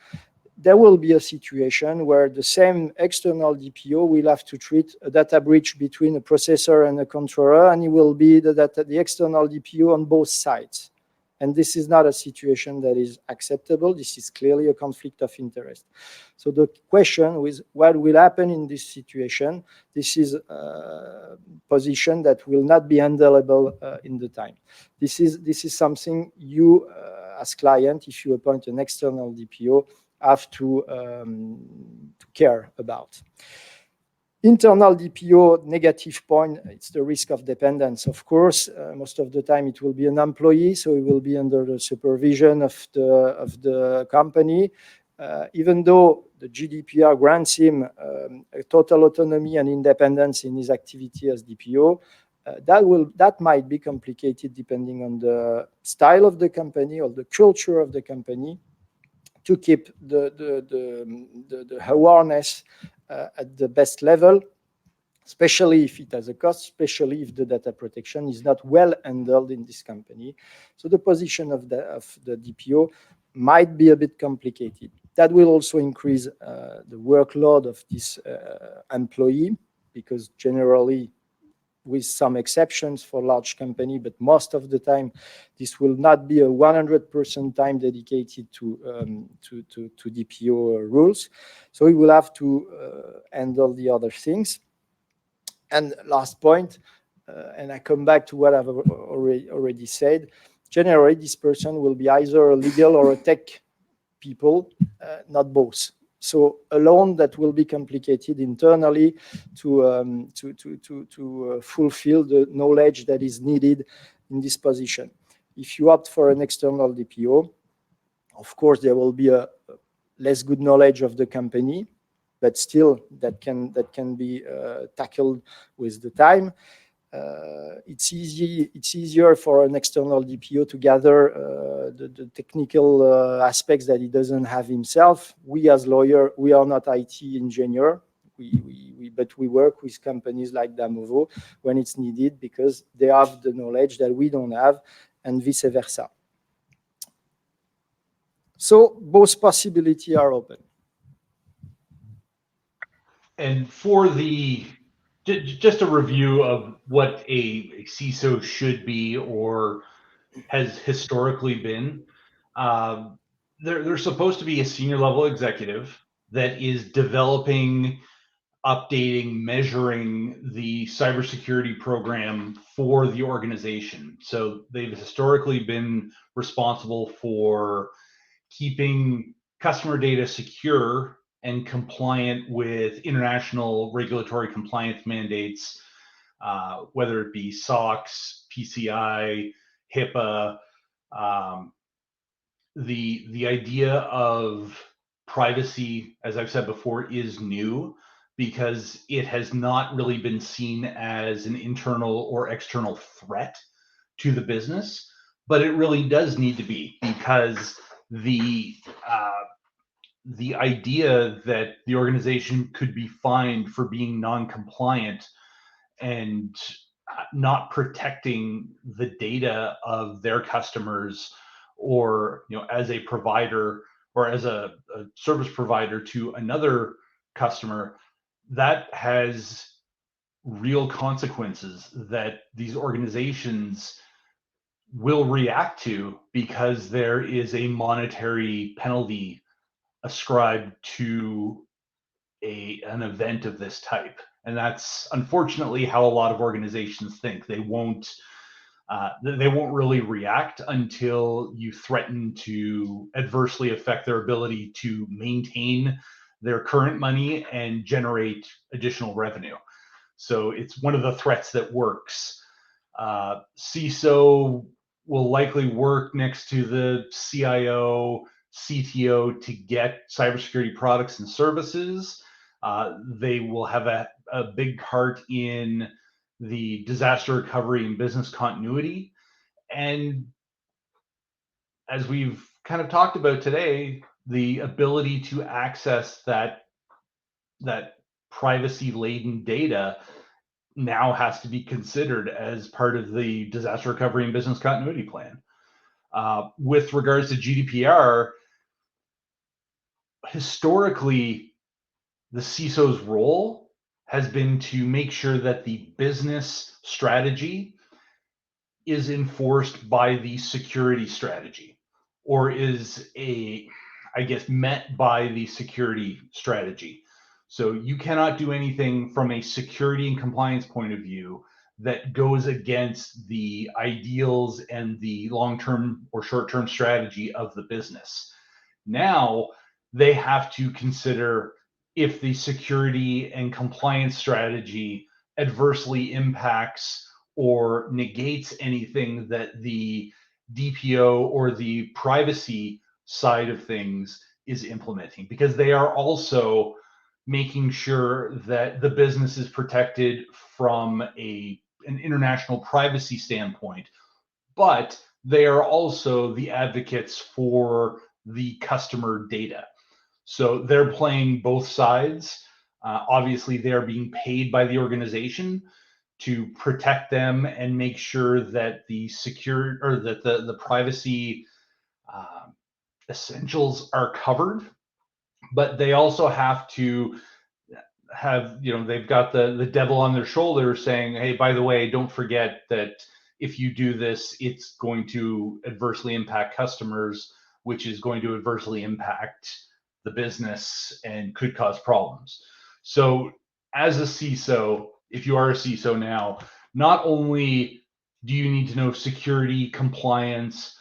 there will be a situation where the same external DPO will have to treat a data breach between a processor and a controller, and it will be the external DPO on both sides. And this is not a situation that is acceptable. This is clearly a conflict of interest. So the question is, what will happen in this situation? This is a position that will not be handleable in the time. This is something you, as client, if you appoint an external DPO, have to care about. Internal DPO negative point, it's the risk of dependence. Of course, most of the time it will be an employee, so it will be under the supervision of the company. Even though the GDPR grants him a total autonomy and independence in his activity as DPO, that might be complicated depending on the style of the company or the culture of the company, to keep the awareness at the best level. especially if it has a cost, especially if the data protection is not well handled in this company. So the position of the DPO might be a bit complicated. That will also increase the workload of this employee, because generally, with some exceptions for large company, but most of the time, this will not be a 100% time dedicated to DPO rules. So we will have to handle the other things. And last point, and I come back to what I've already said, generally, this person will be either a legal or a tech people, not both. So alone, that will be complicated internally to fulfill the knowledge that is needed in this position. If you opt for an external DPO, of course, there will be a less good knowledge of the company, but still that can be tackled with the time. It's easier for an external DPO to gather the technical aspects that he doesn't have himself. We as lawyer, we are not IT engineer, but we work with companies like Damovo when it's needed, because they have the knowledge that we don't have, and vice versa. So both possibilities are open. And for just a review of what a CISO should be or has historically been, they're supposed to be a senior level executive that is developing, updating, measuring the cybersecurity program for the organization. So they've historically been responsible for keeping customer data secure and compliant with international regulatory compliance mandates, whether it be SOX, PCI, HIPAA. The idea of privacy, as I've said before, is new because it has not really been seen as an internal or external threat to the business, but it really does need to be, because the idea that the organization could be fined for being non-compliant and not protecting the data of their customers, or as a provider or as a service provider to another customer, that has real consequences that these organizations will react to, because there is a monetary penalty ascribed to an event of this type. And that's unfortunately how a lot of organizations think. They won't really react until you threaten to adversely affect their ability to maintain their current money and generate additional revenue. So it's one of the threats that works. CISO will likely work next to the CIO, CTO to get cybersecurity products and services. They will have a big part in the disaster recovery and business continuity. And as we've kind of talked about today, the ability to access that privacy-laden data now has to be considered as part of the disaster recovery and business continuity plan. With regards to GDPR, historically, the CISO's role has been to make sure that the business strategy is enforced by the security strategy, or is met by the security strategy. So you cannot do anything from a security and compliance point of view that goes against the ideals and the long-term or short-term strategy of the business. Now they have to consider if the security and compliance strategy adversely impacts or negates anything that the DPO or the privacy side of things is implementing, because they are also making sure that the business is protected from an international privacy standpoint, but they are also the advocates for the customer data. So they're playing both sides. Obviously, they are being paid by the organization to protect them and make sure that the secure or that the privacy essentials are covered. But they also have to have, they've got the devil on their shoulder saying, hey, by the way, don't forget that if you do this, it's going to adversely impact customers, which is going to adversely impact the business and could cause problems. So as a CISO, if you are a CISO now, not only do you need to know security, compliance,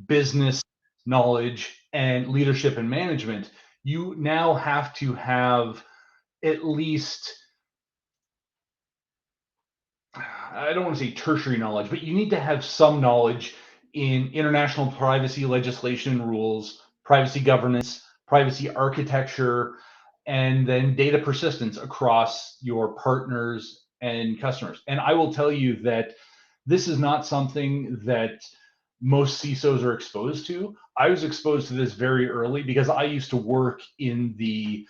business knowledge, and leadership and management, you now have to have at least, I don't want to say tertiary knowledge, but you need to have some knowledge in international privacy legislation rules, privacy governance, privacy architecture, and then data persistence across your partners and customers. And I will tell you that this is not something that most CISOs are exposed to. I was exposed to this very early because I used to work in the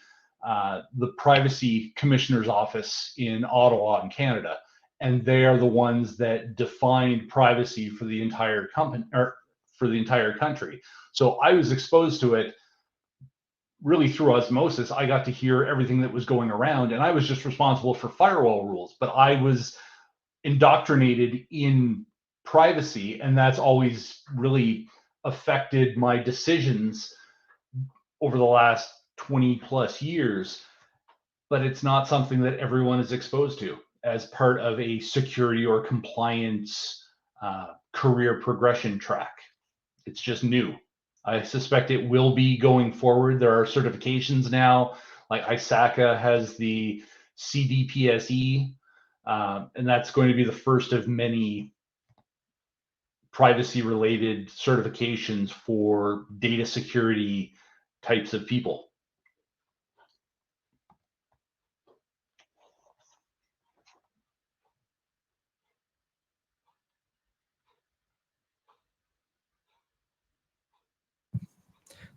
privacy commissioner's office in Ottawa in Canada, and they are the ones that defined privacy for the entire company or for the entire country. So I was exposed to it really through osmosis. I got to hear everything that was going around, and I was just responsible for firewall rules, but I was indoctrinated in privacy, and that's always really affected my decisions over the last 20 plus years. But it's not something that everyone is exposed to as part of a security or compliance career progression track. It's just new. I suspect it will be going forward. There are certifications now, like ISACA has the CDPSE, and that's going to be the first of many privacy-related certifications for data security types of people.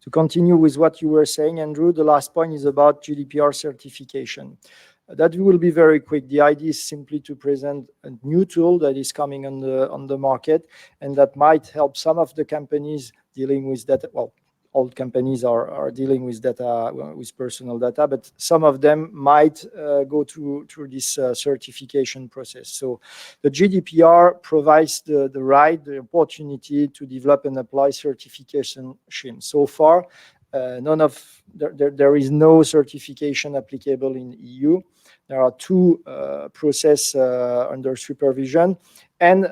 To continue with what you were saying, Andrew, the last point is about GDPR certification. That will be very quick. The idea is simply to present a new tool that is coming on the market, and that might help some of the companies dealing with data. Well, all companies are dealing with data, with personal data, but some of them might go through this certification process. So the GDPR provides the right, the opportunity to develop and apply certification schemes. So far, there is no certification applicable in EU. There are two processes under supervision, and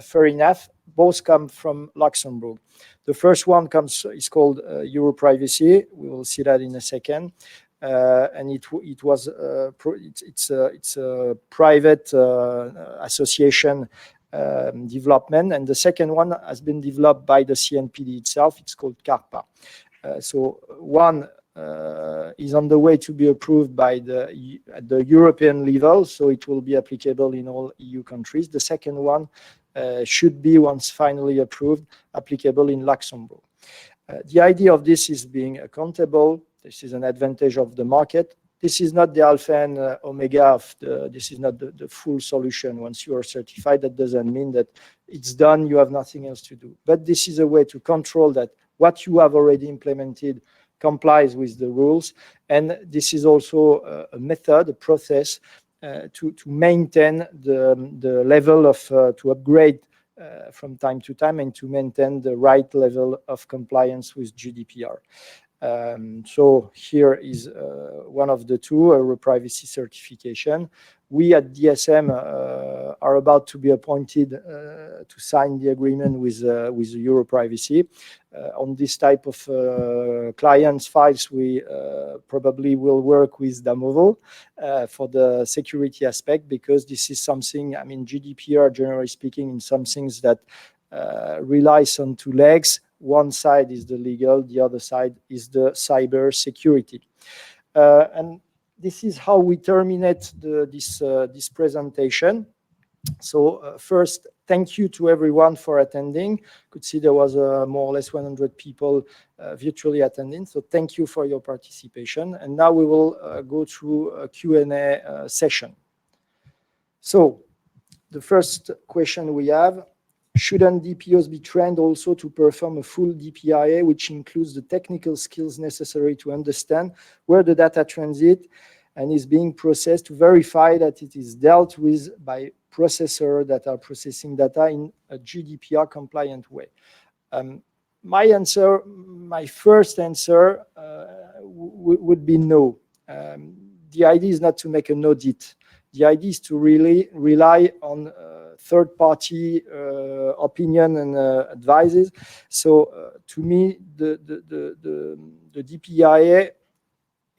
fair enough, both come from Luxembourg. The first one is called Europrivacy. We will see that in a second, and it's a private association development, and the second one has been developed by the CNPD itself. It's called CARPA. So one is on the way to be approved at the European level, so it will be applicable in all EU countries. The second one should be, once finally approved, applicable in Luxembourg. The idea of this is being accountable. This is an advantage of the market. This is not the alpha and omega this is not the full solution. Once you are certified, that doesn't mean that it's done, you have nothing else to do. But this is a way to control that what you have already implemented complies with the rules. And this is also a method, a process to maintain the level of, to upgrade from time to time and to maintain the right level of compliance with GDPR. So here is one of the two, a privacy certification. We at DSM are about to be appointed to sign the agreement with Europrivacy. On this type of clients files, we probably will work with Damovo for the security aspect, because this is something, I mean, GDPR, generally speaking, in some things that relies on two legs. One side is the legal, the other side is the cyber security. And this is how we terminate this presentation. So first, thank you to everyone for attending. Could see there was more or less 100 people virtually attending. So thank you for your participation. And now we will go through a Q&A session. So the first question we have, shouldn't DPOs be trained also to perform a full DPIA, which includes the technical skills necessary to understand where the data transit and is being processed to verify that it is dealt with by processors that are processing data in a GDPR compliant way? My first answer would be no. The idea is not to make an audit. The idea is to really rely on third-party opinion and advices. So to me, the DPIA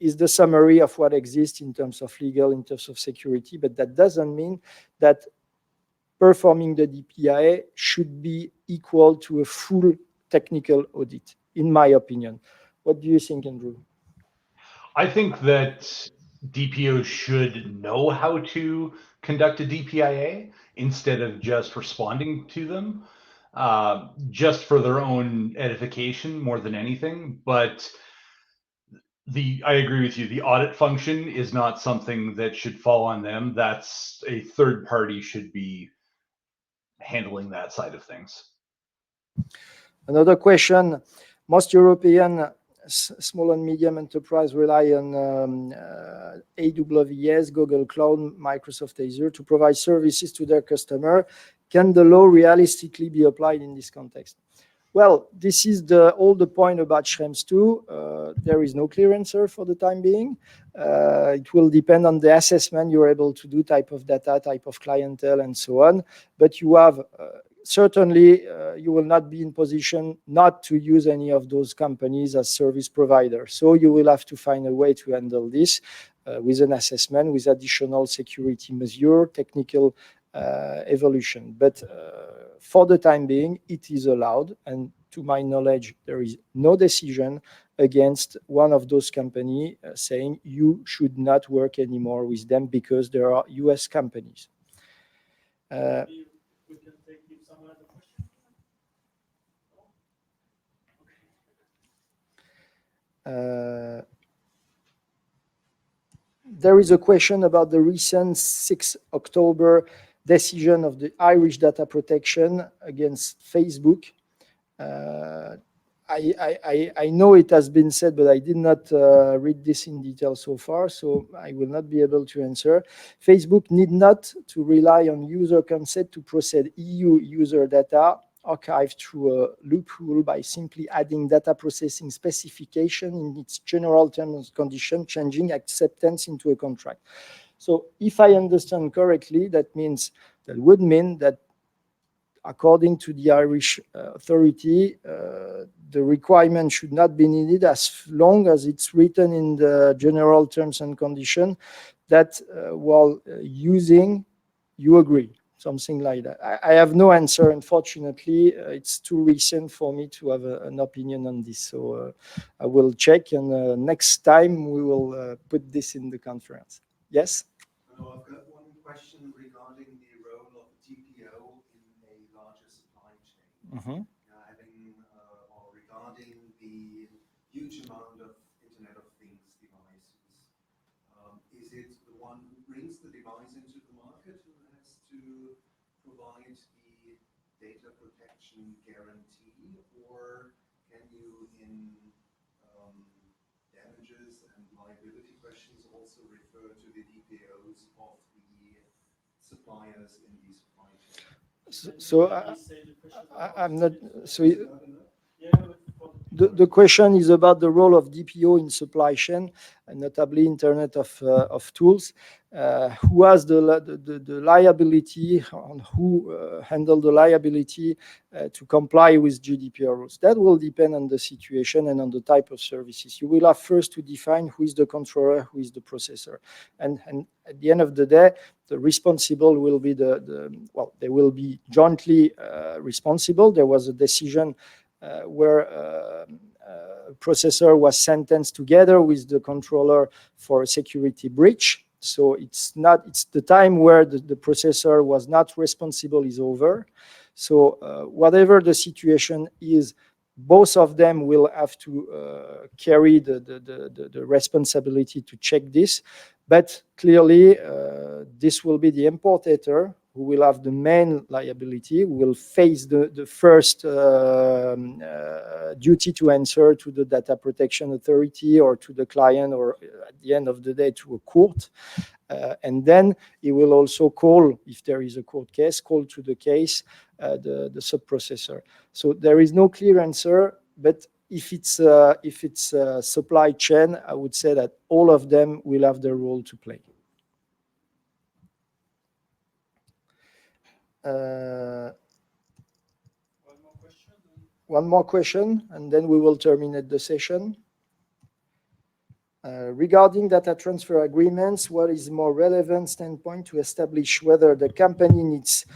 is the summary of what exists in terms of legal, in terms of security, but that doesn't mean that performing the DPIA should be equal to a full technical audit, in my opinion. What do you think, Andrew? I think that DPOs should know how to conduct a DPIA instead of just responding to them, just for their own edification more than anything. But I agree with you. The audit function is not something that should fall on them. That's a third party should be handling that side of things. Another question, most European small and medium enterprise rely on AWS, Google Cloud, Microsoft Azure to provide services to their customer. Can the law realistically be applied in this context? Well, this is all the point about Schrems 2. There is no clear answer for the time being. It will depend on the assessment you're able to do, type of data, type of clientele, and so on. But you have certainly, you will not be in position not to use any of those companies as service providers. So you will have to find a way to handle this with an assessment, with additional security measure, technical evolution. But for the time being, it is allowed. And to my knowledge, there is no decision against one of those companies saying you should not work anymore with them because there are US companies. We can take some other questions. There is a question about the recent 6 October decision of the Irish data protection against Facebook. I know it has been said, but I did not read this in detail so far, so I will not be able to answer. Facebook need not to rely on user consent to process EU user data archived through a loophole by simply adding data processing specification in its general terms and conditions, changing acceptance into a contract. So if I understand correctly, that would mean that according to the Irish authority, the requirement should not be needed as long as it's written in the general terms and conditions that while using, you agree, something like that. I have no answer, unfortunately. It's too recent for me to have an opinion on this. So I will check, and next time we will put this in the conference. Yes? Hello, I've got one question regarding the role of DPO in a larger supply chain. Or regarding the huge amount of Internet of Things devices. Is it the one who brings the device into the market who has to provide the data protection guarantee, or can you in damages and liability questions also refer to the DPOs of the suppliers in the supply chain? So I'm not. So the question is about the role of DPO in supply chain, and notably Internet of Tools. Who has the liability, on who handle the liability to comply with GDPR rules? That will depend on the situation and on the type of services. You will have first to define who is the controller, who is the processor, and at the end of the day, the responsible will be they will be jointly responsible. There was a decision where a processor was sentenced together with the controller for a security breach. So it's the time where the processor was not responsible is over. So whatever the situation is, both of them will have to carry the responsibility to check this. But clearly, this will be the importer who will have the main liability, who will face the first duty to answer to the data protection authority or to the client, or at the end of the day to a court. And then he will also call, if there is a court case, call to the case the sub-processor. So there is no clear answer, but if it's a supply chain, I would say that all of them will have their role to play. One more question, and then we will terminate the session. Regarding data transfer agreements, what is more relevant standpoint to establish whether the company needs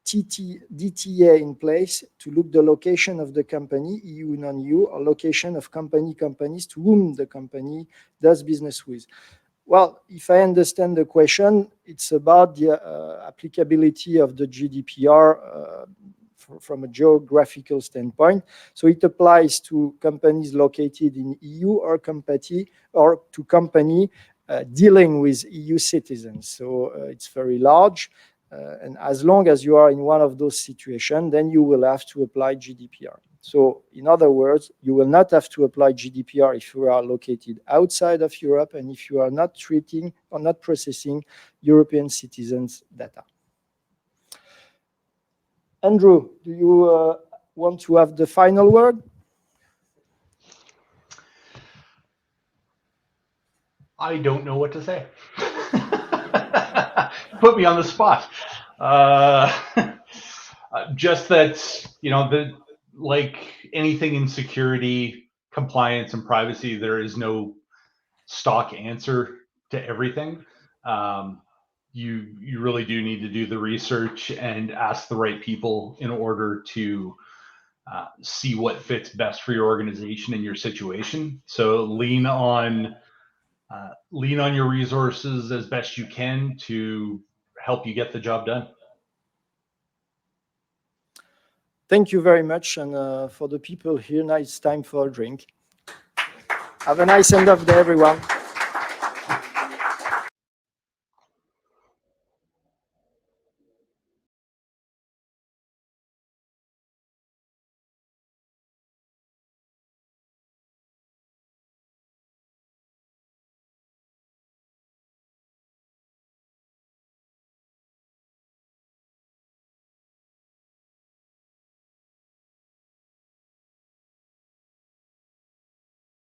DTA in place to look the location of the company, EU, non-EU, or location of companies to whom the company does business with? Well, if I understand the question, it's about the applicability of the GDPR from a geographical standpoint. So it applies to companies located in EU or to company dealing with EU citizens. So it's very large. And as long as you are in one of those situations, then you will have to apply GDPR. So in other words, you will not have to apply GDPR if you are located outside of Europe and if you are not treating or not processing European citizens' data. Andrew, do you want to have the final word? I don't know what to say. Put me on the spot. Just that, like anything in security, compliance, and privacy, there is no stock answer to everything. You really do need to do the research and ask the right people in order to see what fits best for your organization and your situation. So lean on your resources as best you can to help you get the job done. Thank you very much. And for the people here, now it's time for a drink. Have a nice end of the day, everyone.